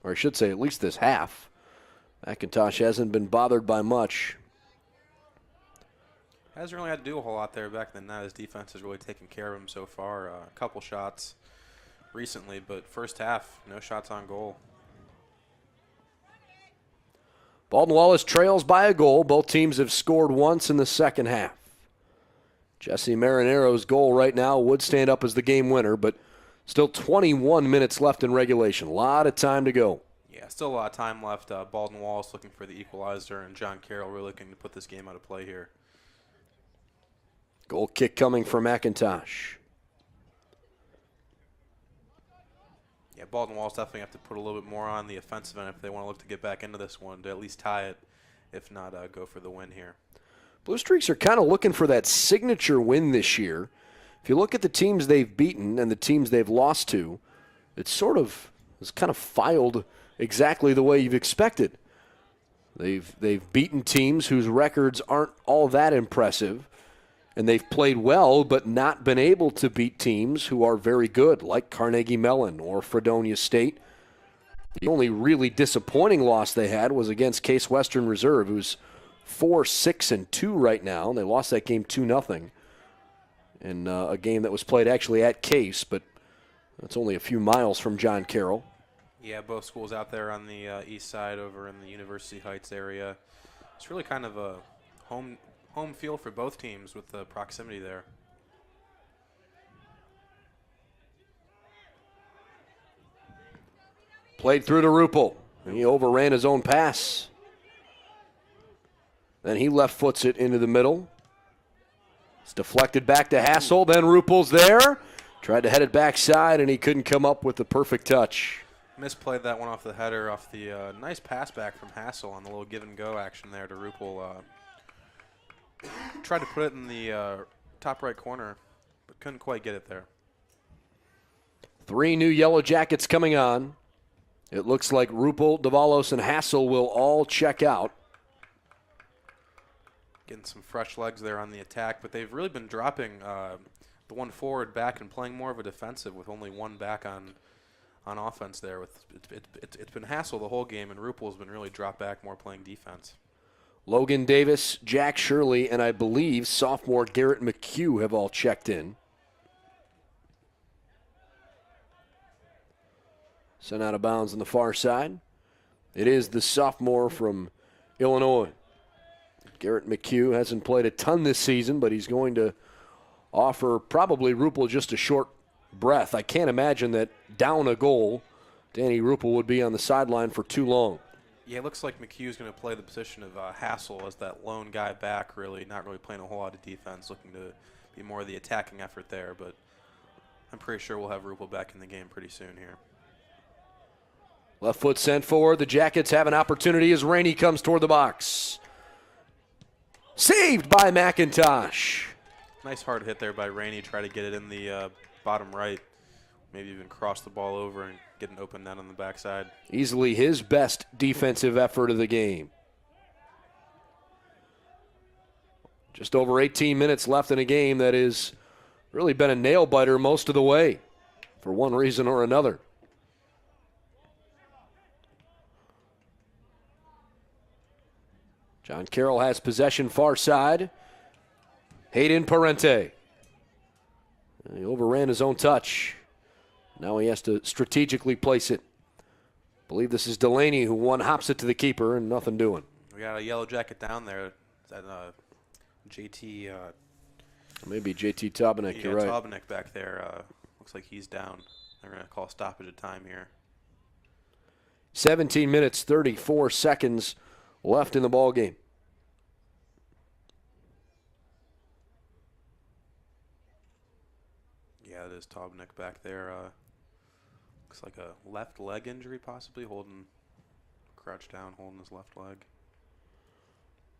or I should say at least this half. McIntosh hasn't been bothered by much. Hasn't really had to do a whole lot there back then. His defense has really taken care of him so far. A couple shots recently, but first half, no shots on goal. Baldwin Wallace trails by a goal. Both teams have scored once in the second half. Jesse Marinero's goal right now would stand up as the game winner, but still 21 minutes left in regulation. A lot of time to go. Yeah, still a lot of time left. Baldwin Wallace looking for the equalizer, and John Carroll really looking to put this game out of play here. Goal kick coming from McIntosh. Yeah, Baldwin Wallace definitely have to put a little bit more on the offensive end if they want to look to get back into this one, to at least tie it, if not go for the win here. Blue Streaks are kind of looking for that signature win this year. If you look at the teams they've beaten and the teams they've lost to, it's kind of filed exactly the way you've expected. They've beaten teams whose records aren't all that impressive, and they've played well but not been able to beat teams who are very good, like Carnegie Mellon or Fredonia State, The only really disappointing loss they had was against Case Western Reserve, who's 4-6-2 right now. And they lost that game 2-0 in a game that was played actually at Case, but that's only a few miles from John Carroll. Yeah, both schools out there on the east side over in the University Heights area. It's really kind of a home field for both teams with the proximity there. Played through to Rupel. He overran his own pass. Then he left foots it into the middle. It's deflected back to Hassel. Then Rupel's there. Tried to head it backside, and he couldn't come up with the perfect touch. Misplayed that one off the header, off the nice pass back from Hassel on the little give-and-go action there to Rupel. Tried to put it in the top right corner, but couldn't quite get it there. 3 new Yellow Jackets coming on. It looks like Rupel, Davalos, and Hassel will all check out. Getting some fresh legs there on the attack, but they've really been dropping the one forward back and playing more of a defensive with only one back on offense there. It's been Hassel the whole game, and Rupel's been really dropped back more playing defense. Logan Davis, Jack Shirley, and I believe sophomore Garrett McHugh have all checked in. Sent out of bounds on the far side. It is the sophomore from Illinois. Garrett McHugh hasn't played a ton this season, but he's going to offer probably Rupel just a short breath. I can't imagine that down a goal, Danny Rupel would be on the sideline for too long. Yeah, it looks like McHugh's going to play the position of Hassel as that lone guy back, really not really playing a whole lot of defense, looking to be more of the attacking effort there. But I'm pretty sure we'll have Rupel back in the game pretty soon here. Left foot sent forward. The Jackets have an opportunity as Rainey comes toward the box. Saved by McIntosh. Nice hard hit there by Rainey. Try to get it in the bottom right. Maybe even cross the ball over and get an open net on the backside. Easily his best defensive effort of the game. Just over 18 minutes left in a game that has really been a nail-biter most of the way for one reason or another. John Carroll has possession far side. Hayden Parente. He overran his own touch. Now he has to strategically place it. I believe this is Delaney who hops it to the keeper and nothing doing. We got a Yellow Jacket down there. That JT. Maybe JT Tobanek, you're right. Tobanek back there. Looks like he's down. They're going to call stoppage of time here. 17 minutes, 34 seconds left in the ball game. Yeah, it is Tobanek back there. Looks like a left leg injury, possibly crouched down, holding his left leg.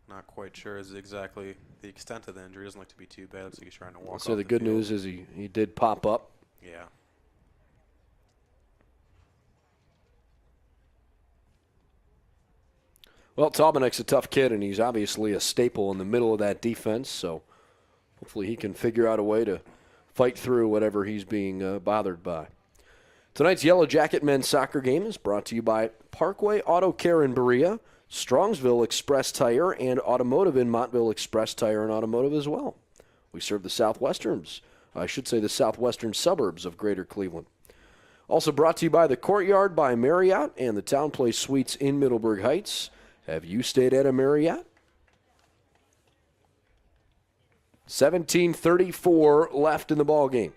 Not quite sure is exactly the extent of the injury. Doesn't look to be too bad. Looks like he's trying to walk. So off the good field. news is he did pop up. Yeah. Well, Tobanek's a tough kid, and he's obviously a staple in the middle of that defense, so hopefully he can figure out a way to fight through whatever he's being bothered by. Tonight's Yellow Jacket men's soccer game is brought to you by Parkway Auto Care in Berea, Strongsville Express Tire, and Automotive in Montville Express Tire and Automotive as well. We serve the southwestern suburbs of Greater Cleveland. Also brought to you by the Courtyard by Marriott and the Town Place Suites in Middleburg Heights. Have you stayed at a Marriott? 17:34 left in the ball game.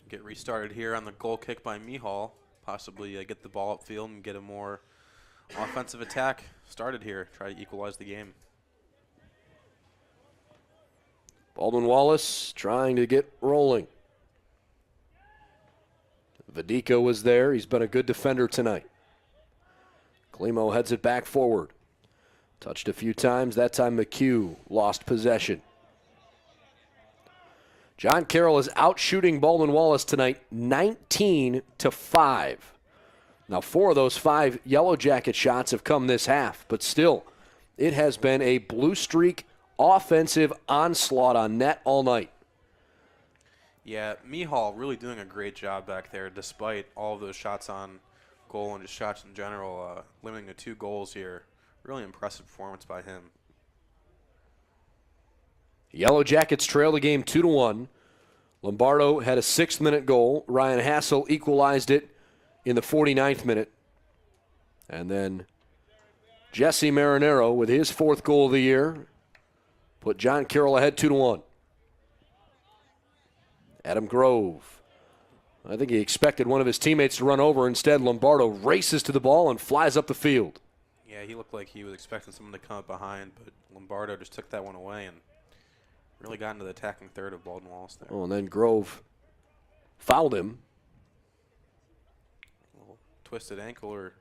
Get restarted here on the goal kick by Mihal. Possibly get the ball upfield and get a more offensive attack started here. Try to equalize the game. Baldwin Wallace trying to get rolling. Vadico was there. He's been a good defender tonight. Klimo heads it back forward. Touched a few times. That time McHugh lost possession. John Carroll is out shooting Baldwin Wallace tonight 19-5. Now 4 of those 5 Yellow Jacket shots have come this half, but still, it has been a blue streak offensive onslaught on net all night. Yeah, Mihal really doing a great job back there despite all of those shots on goal and just shots in general, limiting to 2 goals here. Really impressive performance by him. Yellow Jackets trail the game 2-1. Lombardo had a 6th-minute goal. Ryan Hassel equalized it in the 49th minute. And then Jesse Marinero with his 4th goal of the year put John Carroll ahead 2-1. Adam Grove. I think he expected one of his teammates to run over. Instead, Lombardo races to the ball and flies up the field. Yeah, he looked like he was expecting someone to come up behind, but Lombardo just took that one away and really got into the attacking third of Baldwin Wallace there. Oh, and then Grove fouled him. A little twisted ankle or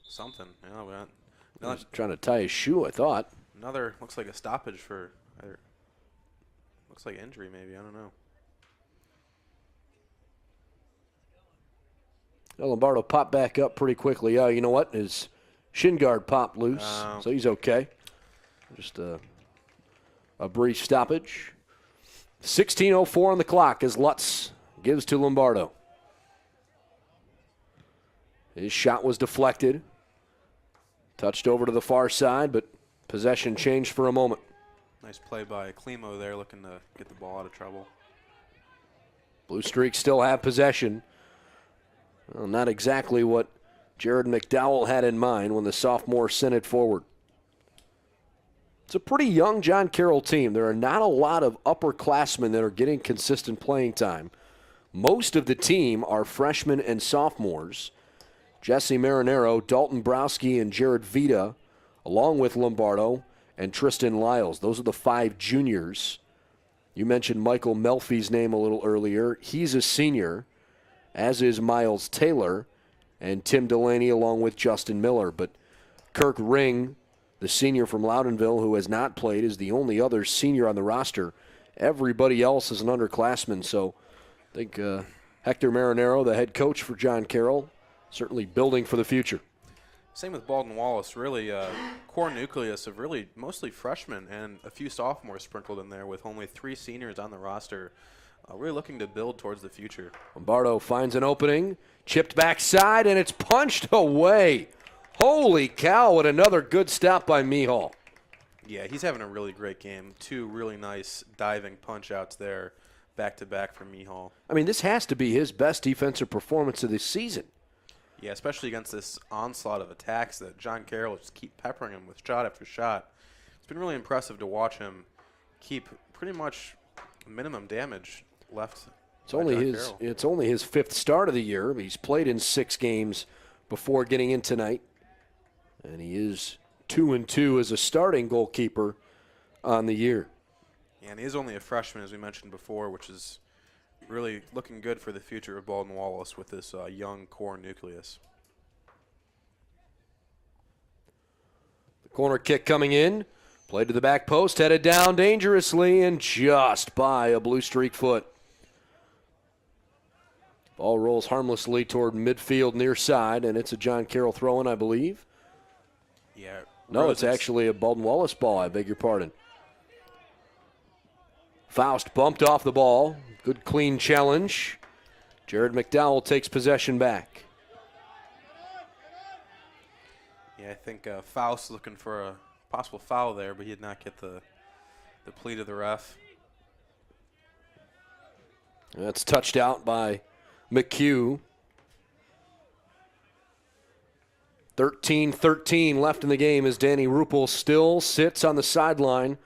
something. You know, He was trying to tie his shoe, I thought. another looks like a stoppage for either. Looks like injury maybe. I don't know. Well, Lombardo popped back up pretty quickly. You know what? His shin guard popped loose, so he's okay. Just a brief stoppage. 16:04 on the clock as Lutz gives to Lombardo. His shot was deflected. Touched over to the far side, but possession changed for a moment. Nice play by Klimo there, looking to get the ball out of trouble. Blue Streaks still have possession. Well, not exactly what Jared McDowell had in mind when the sophomore sent it forward. It's a pretty young John Carroll team. There are not a lot of upperclassmen that are getting consistent playing time. Most of the team are freshmen and sophomores. Jesse Marinero, Dalton Browski, and Jared Vita, along with Lombardo and Tristan Lyles. Those are the 5 juniors. You mentioned Michael Melfi's name a little earlier. He's a senior, as is Miles Taylor and Tim Delaney along with Justin Miller. But Kirk Ring, the senior from Loudonville who has not played, is the only other senior on the roster. Everybody else is an underclassman. So I think Hector Marinero, the head coach for John Carroll, certainly building for the future. Same with Baldwin Wallace. Really, core nucleus of really mostly freshmen and a few sophomores sprinkled in there with only 3 seniors on the roster. Really looking to build towards the future. Lombardo finds an opening, chipped backside, and it's punched away. Holy cow, what another good stop by Mihal. Yeah, he's having a really great game. 2 really nice diving punch-outs there, back-to-back for Mihal. I mean, this has to be his best defensive performance of the season. Yeah, especially against this onslaught of attacks that John Carroll just keep peppering him with shot after shot. It's been really impressive to watch him keep pretty much minimum damage left. It's only his 5th start of the year. He's played in 6 games before getting in tonight. And he is 2-2 as a starting goalkeeper on the year. Yeah, and he is only a freshman, as we mentioned before, which is really looking good for the future of Baldwin Wallace with this young core nucleus. The corner kick coming in. Played to the back post, headed down dangerously and just by a Blue Streak foot. Ball rolls harmlessly toward midfield near side, and it's a John Carroll throw-in, I believe. Yeah. No, it's actually a Baldwin Wallace ball. I beg your pardon. Faust bumped off the ball. Good clean challenge. Jared McDowell takes possession back. Yeah, I think Faust looking for a possible foul there, but he did not get the plea to the ref. That's touched out by McHugh. 13-13 left in the game as Danny Rupel still sits on the sideline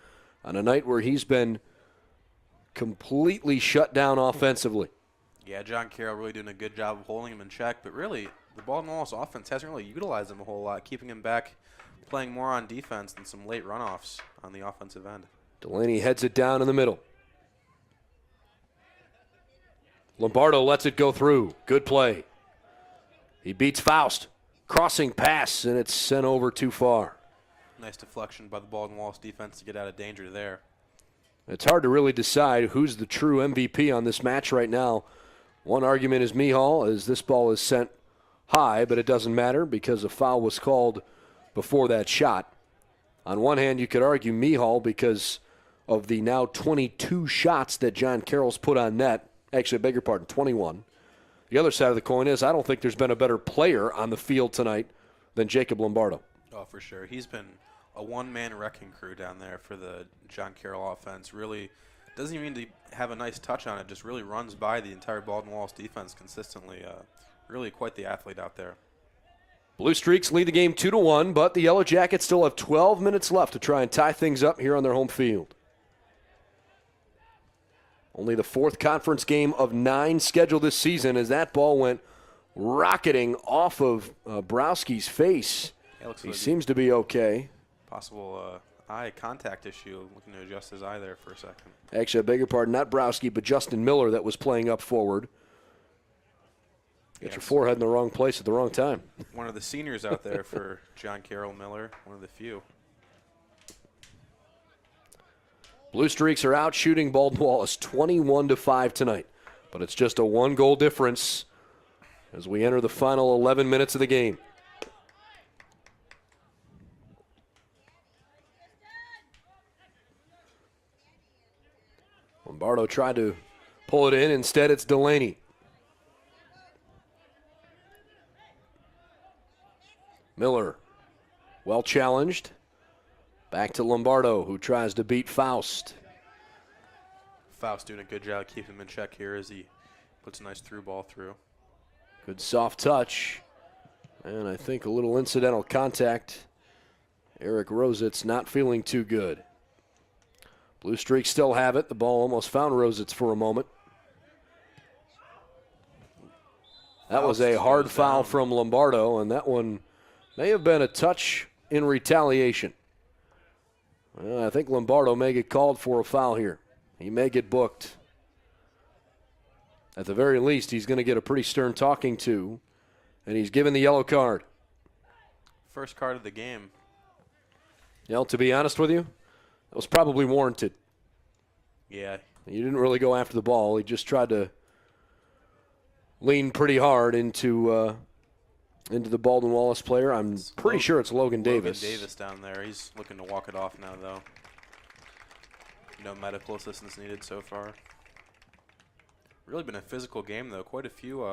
on a night where he's been completely shut down offensively. Yeah, John Carroll really doing a good job of holding him in check, but really the Baldwin Wallace offense hasn't really utilized him a whole lot, keeping him back, playing more on defense than some late runoffs on the offensive end. Delaney heads it down in the middle. Lombardo lets it go through. Good play. He beats Faust. Crossing pass, and it's sent over too far. Nice deflection by the Baldwin Wallace defense to get out of danger there. It's hard to really decide who's the true MVP on this match right now. One argument is Mihal, as this ball is sent high, but it doesn't matter because a foul was called before that shot. On one hand, you could argue Mihal because of the now 22 shots that John Carroll's put on net. Actually, I beg your pardon, 21. The other side of the coin is I don't think there's been a better player on the field tonight than Jacob Lombardo. Oh, for sure. He's been a one-man wrecking crew down there for the John Carroll offense. Really doesn't even need to have a nice touch on it, just really runs by the entire Baldwin Wallace defense consistently. Really quite the athlete out there. Blue Streaks lead the game 2-1, but the Yellow Jackets still have 12 minutes left to try and tie things up here on their home field. Only the fourth conference game of 9 scheduled this season as that ball went rocketing off of Browski's face. Yeah, looks he like seems to be okay. Possible eye contact issue, looking to adjust his eye there for a second. Actually, I beg your pardon, not Browski, but Justin Miller that was playing up forward. Get your forehead in the wrong place at the wrong time. One of the seniors out there for John Carroll Miller, one of the few. Blue Streaks are out shooting Baldwin Wallace 21-5 tonight, but it's just a 1-goal difference as we enter the final 11 minutes of the game. Lombardo tried to pull it in. Instead, it's Delaney. Miller, well challenged. Back to Lombardo, who tries to beat Faust. Faust doing a good job keeping him in check here as he puts a nice through ball through. Good soft touch. And I think a little incidental contact. Eric Rositz not feeling too good. Blue Streaks still have it. The ball almost found Rositz for a moment. That was a hard foul from Lombardo, and that one may have been a touch in retaliation. Well, I think Lombardo may get called for a foul here. He may get booked. At the very least, he's going to get a pretty stern talking to, and he's given the yellow card. First card of the game. You know, to be honest with you, that was probably warranted. Yeah. He didn't really go after the ball. He just tried to lean pretty hard into the Baldwin Wallace player. I'm pretty sure it's Logan Davis. Logan Davis down there. He's looking to walk it off now, though. No medical assistance needed so far. Really been a physical game, though. Quite a few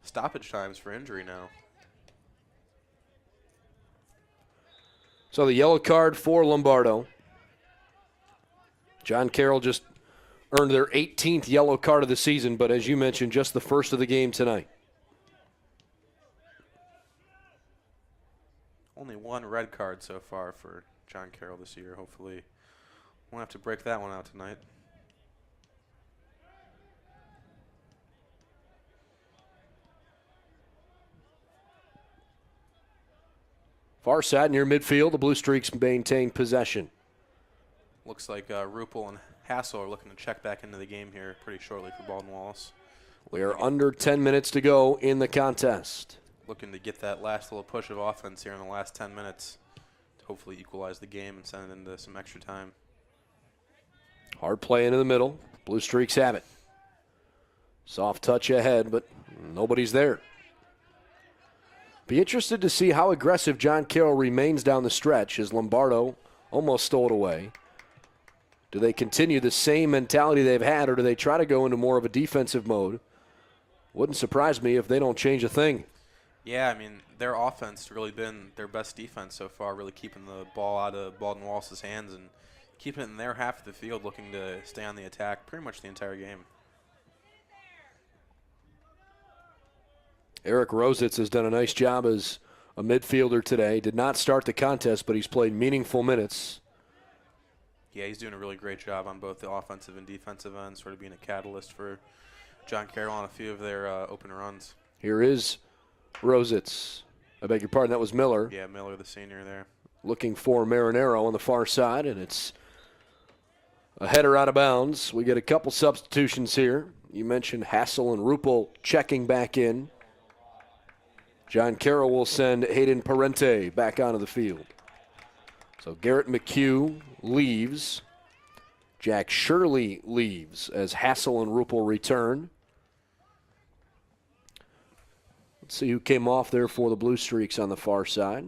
stoppage times for injury now. So the yellow card for Lombardo. John Carroll just earned their 18th yellow card of the season, but as you mentioned, just the first of the game tonight. Only one red card so far for John Carroll this year. Hopefully won't have to break that one out tonight. Far side near midfield, the Blue Streaks maintain possession. Looks like Ruppel and Hassel are looking to check back into the game here pretty shortly for Baldwin Wallace. We are under 10 minutes to go in the contest. Looking to get that last little push of offense here in the last 10 minutes to hopefully equalize the game and send it into some extra time. Hard play into the middle. Blue Streaks have it. Soft touch ahead, but nobody's there. Be interested to see how aggressive John Carroll remains down the stretch as Lombardo almost stole it away. Do they continue the same mentality they've had, or do they try to go into more of a defensive mode? Wouldn't surprise me if they don't change a thing. Yeah, I mean, their offense really been their best defense so far, really keeping the ball out of Baldwin Wallace's hands and keeping it in their half of the field, looking to stay on the attack pretty much the entire game. Eric Rositz has done a nice job as a midfielder today. Did not start the contest, but he's played meaningful minutes. Yeah, he's doing a really great job on both the offensive and defensive ends, sort of being a catalyst for John Carroll on a few of their open runs. Here is Rositz. I beg your pardon, that was Miller. Yeah, Miller, the senior there. Looking for Marinero on the far side, and it's a header out of bounds. We get a couple substitutions here. You mentioned Hassel and Ruppel checking back in. John Carroll will send Hayden Parente back onto the field. So Garrett McHugh leaves. Jack Shirley leaves as Hassel and Ruppel return. Let's see who came off there for the Blue Streaks on the far side.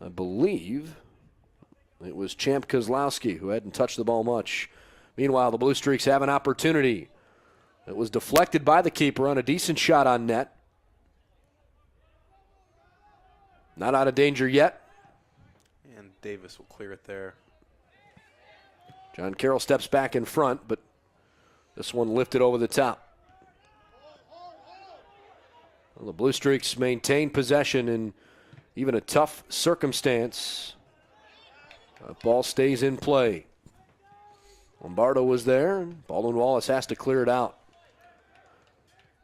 I believe it was Champ Kozlowski who hadn't touched the ball much. Meanwhile, the Blue Streaks have an opportunity It was deflected by the keeper on a decent shot on net. Not out of danger yet. And Davis will clear it there. John Carroll steps back in front, but this one lifted over the top. Well, the Blue Streaks maintain possession in even a tough circumstance. Ball stays in play. Lombardo was there, and Baldwin Wallace has to clear it out.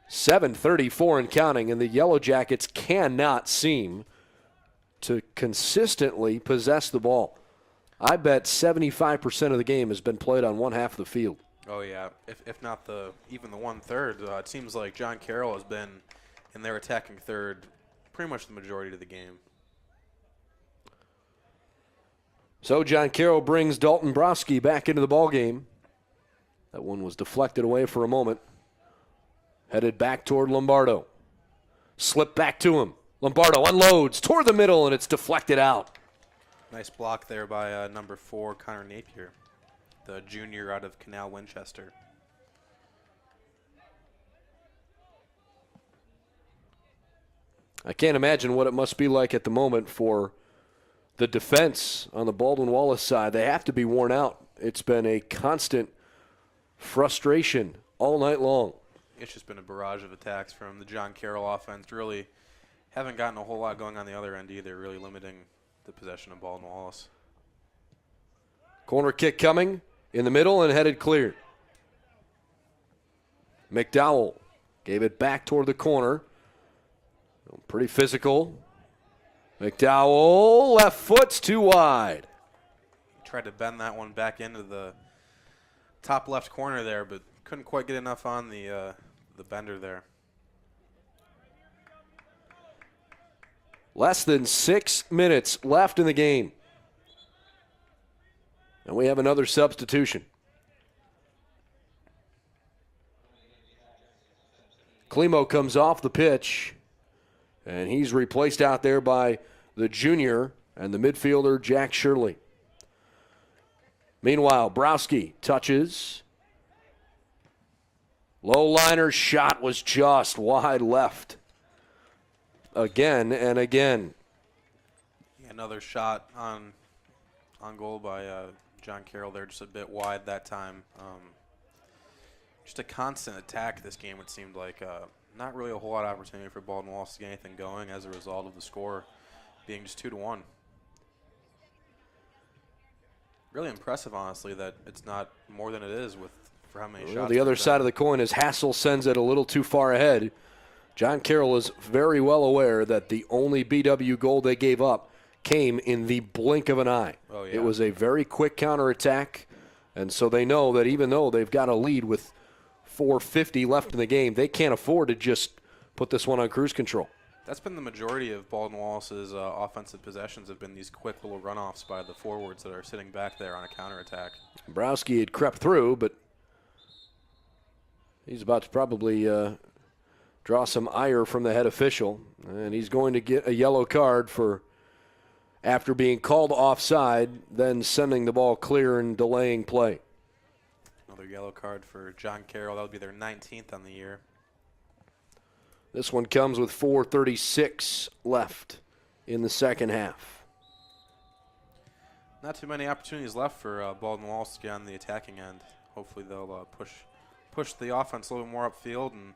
7:34 and counting, and the Yellow Jackets cannot seem to consistently possess the ball. I bet 75% of the game has been played on one half of the field. Oh yeah, if not even the 1/3, it seems like John Carroll has been in their attacking third pretty much the majority of the game. So John Carroll brings Dalton Browski back into the ballgame. That one was deflected away for a moment. Headed back toward Lombardo. Slipped back to him. Lombardo unloads toward the middle, and it's deflected out. Nice block there by number 4, Connor Napier, the junior out of Canal Winchester. I can't imagine what it must be like at the moment for the defense on the Baldwin Wallace side. They have to be worn out. It's been a constant frustration all night long. It's just been a barrage of attacks from the John Carroll offense. Really haven't gotten a whole lot going on the other end either, really limiting the possession of Baldwin Wallace. Corner kick coming in the middle and headed clear. McDowell gave it back toward the corner. Pretty physical. McDowell, left foot's too wide. Tried to bend that one back into the top left corner there, but couldn't quite get enough on the bender there. Less than 6 minutes left in the game. And we have another substitution. Klimo comes off the pitch, and he's replaced out there by the junior and the midfielder, Jack Shirley. Meanwhile, Browski touches. Low liner shot was just wide left. Again and again. Yeah, another shot on goal by John Carroll there, just a bit wide that time. Just a constant attack this game, it seemed like. Not really a whole lot of opportunity for Baldwin Wallace to get anything going as a result of the score being just 2-1. Really impressive, honestly, that it's not more than it is for how many shots. The other side of the coin is Hassel sends it a little too far ahead. John Carroll is very well aware that the only BW goal they gave up came in the blink of an eye. Oh, yeah. It was a very quick counterattack, and so they know that even though they've got a lead with 4:50 left in the game, they can't afford to just put this one on cruise control. That's been the majority of Baldwin Wallace's offensive possessions, have been these quick little runoffs by the forwards that are sitting back there on a counterattack. Browski had crept through, but he's about to probably draw some ire from the head official, and he's going to get a yellow card for after being called offside, then sending the ball clear and delaying play. Another yellow card for John Carroll. That would be their 19th on the year. This one comes with 4:36 left in the second half. Not too many opportunities left for Baldwin Wallace to get on the attacking end. Hopefully they'll push the offense a little bit more upfield and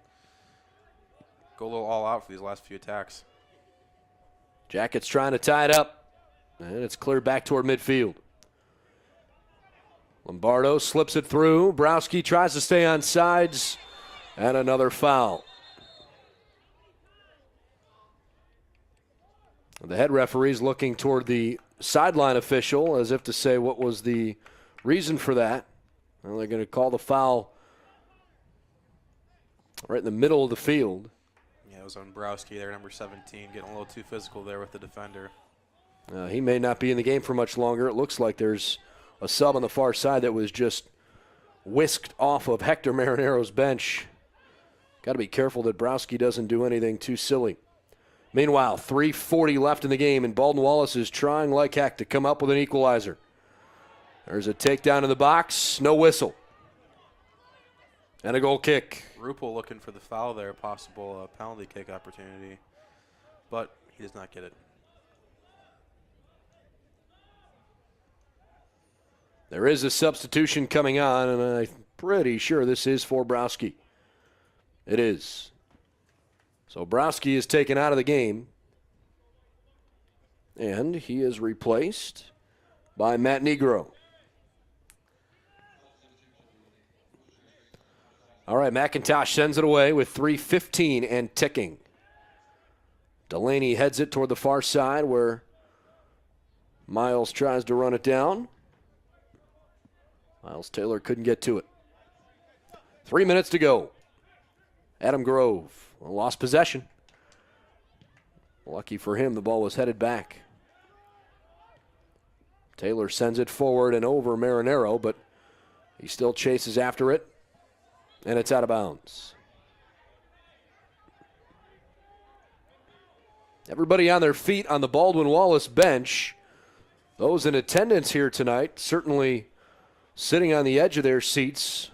go a little all out for these last few attacks. Jackets trying to tie it up, and it's cleared back toward midfield. Lombardo slips it through. Browski tries to stay on sides, and another foul. The head referee's looking toward the sideline official as if to say what was the reason for that. Well, they're going to call the foul right in the middle of the field. Yeah, it was on Browski there, number 17, getting a little too physical there with the defender. He may not be in the game for much longer. It looks like there's a sub on the far side that was just whisked off of Hector Marinaro's bench. Got to be careful that Browski doesn't do anything too silly. Meanwhile, 3:40 left in the game, and Baldwin Wallace is trying like heck to come up with an equalizer. There's a takedown in the box, no whistle. And a goal kick. Rupel looking for the foul there, possible penalty kick opportunity, but he does not get it. There is a substitution coming on, and I'm pretty sure this is for Browski. It is. So Browski is taken out of the game, and he is replaced by Matt Negro. All right, McIntosh sends it away with 3:15 and ticking. Delaney heads it toward the far side where Miles tries to run it down. Miles Taylor couldn't get to it. 3 minutes to go. Adam Grove lost possession. Lucky for him, the ball was headed back. Taylor sends it forward and over Marinero, but he still chases after it, and it's out of bounds. Everybody on their feet on the Baldwin Wallace bench. Those in attendance here tonight certainly sitting on the edge of their seats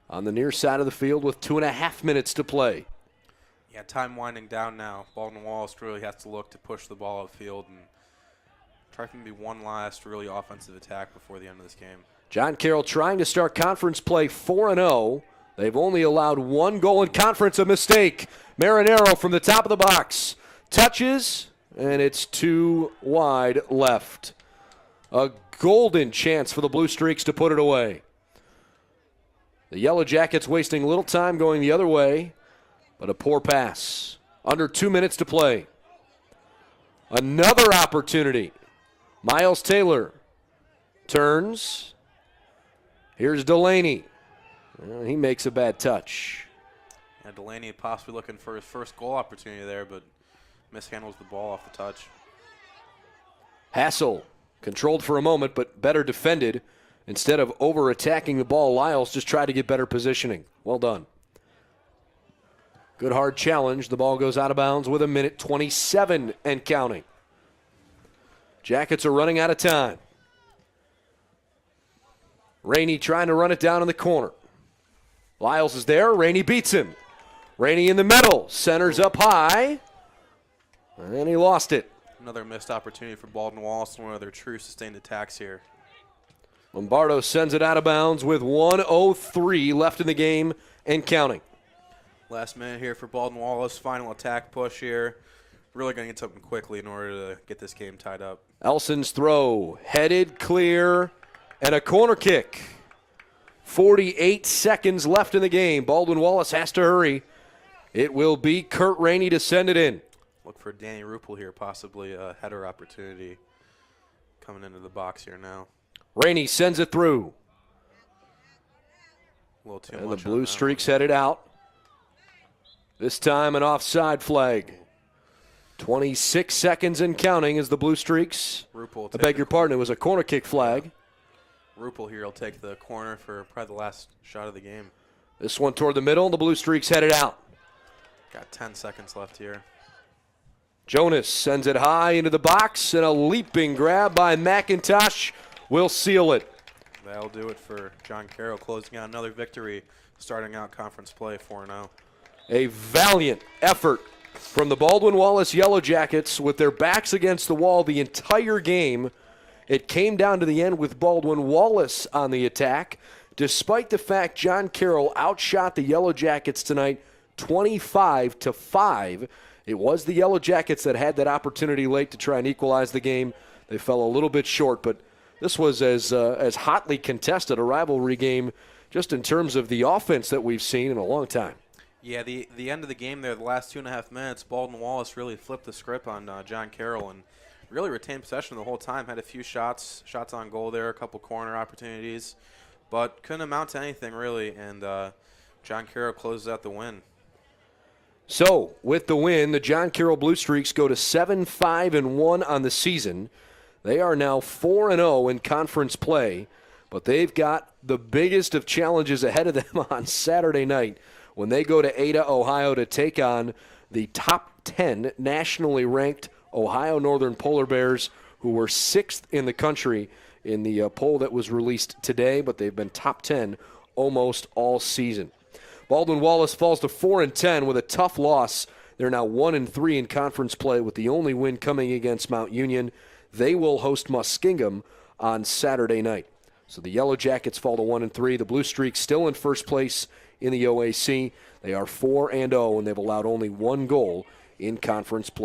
on the near side of the field with 2.5 minutes to play. Yeah, time winding down now. Baldwin Wallace really has to look to push the ball upfield and try to be one last really offensive attack before the end of this game. John Carroll trying to start conference play 4-0. They've only allowed one goal in conference, a mistake. Marinero from the top of the box. Touches, and it's too wide left. A golden chance for the Blue Streaks to put it away. The Yellow Jackets wasting little time going the other way, but a poor pass. Under 2 minutes to play. Another opportunity. Miles Taylor turns. Here's Delaney. Well, he makes a bad touch. Yeah, Delaney possibly looking for his first goal opportunity there, but mishandles the ball off the touch. Hassel controlled for a moment, but better defended. Instead of over-attacking the ball, Lyles just tried to get better positioning. Well done. Good hard challenge. The ball goes out of bounds with 1:27 and counting. Jackets are running out of time. Rainey trying to run it down in the corner. Lyles is there. Rainey beats him. Rainey in the middle. Centers up high. And he lost it. Another missed opportunity for Baldwin Wallace, one of their true sustained attacks here. Lombardo sends it out of bounds with 1:03 left in the game and counting. Last minute here for Baldwin Wallace. Final attack push here. Really going to get something quickly in order to get this game tied up. Elson's throw, headed, clear, and a corner kick. 48 seconds left in the game. Baldwin Wallace has to hurry. It will be Kurt Rainey to send it in. Look for Danny Rupel here, possibly a header opportunity coming into the box here now. Rainey sends it through. A little too And much the Blue Streaks headed out. This time an offside flag. 26 seconds and counting as the Blue Streaks. Rupel, I beg your pardon, it was a corner kick flag. Rupel here will take the corner for probably the last shot of the game. This one toward the middle, and the Blue Streaks headed out. Got 10 seconds left here. Jonas sends it high into the box, and a leaping grab by McIntosh will seal it. That'll do it for John Carroll, closing out another victory, starting out conference play 4-0. A valiant effort from the Baldwin Wallace Yellow Jackets with their backs against the wall the entire game. It came down to the end with Baldwin Wallace on the attack, despite the fact John Carroll outshot the Yellow Jackets tonight 25-5. It was the Yellow Jackets that had that opportunity late to try and equalize the game. They fell a little bit short, but this was as hotly contested a rivalry game just in terms of the offense that we've seen in a long time. Yeah, the end of the game there, the last 2.5 minutes, Baldwin Wallace really flipped the script on John Carroll and really retained possession the whole time. Had a few shots on goal there, a couple corner opportunities, but couldn't amount to anything really, and John Carroll closes out the win. So, with the win, the John Carroll Blue Streaks go to 7-5-1 on the season. They are now 4-0 in conference play, but they've got the biggest of challenges ahead of them on Saturday night when they go to Ada, Ohio to take on the top 10 nationally ranked Ohio Northern Polar Bears, who were 6th in the country in the poll that was released today, but they've been top 10 almost all season. Baldwin Wallace falls to 4-10 with a tough loss. They're now 1-3 in conference play, with the only win coming against Mount Union. They will host Muskingum on Saturday night. So the Yellow Jackets fall to 1-3. The Blue Streaks still in first place in the OAC. They are 4-0, and they've allowed only one goal in conference play.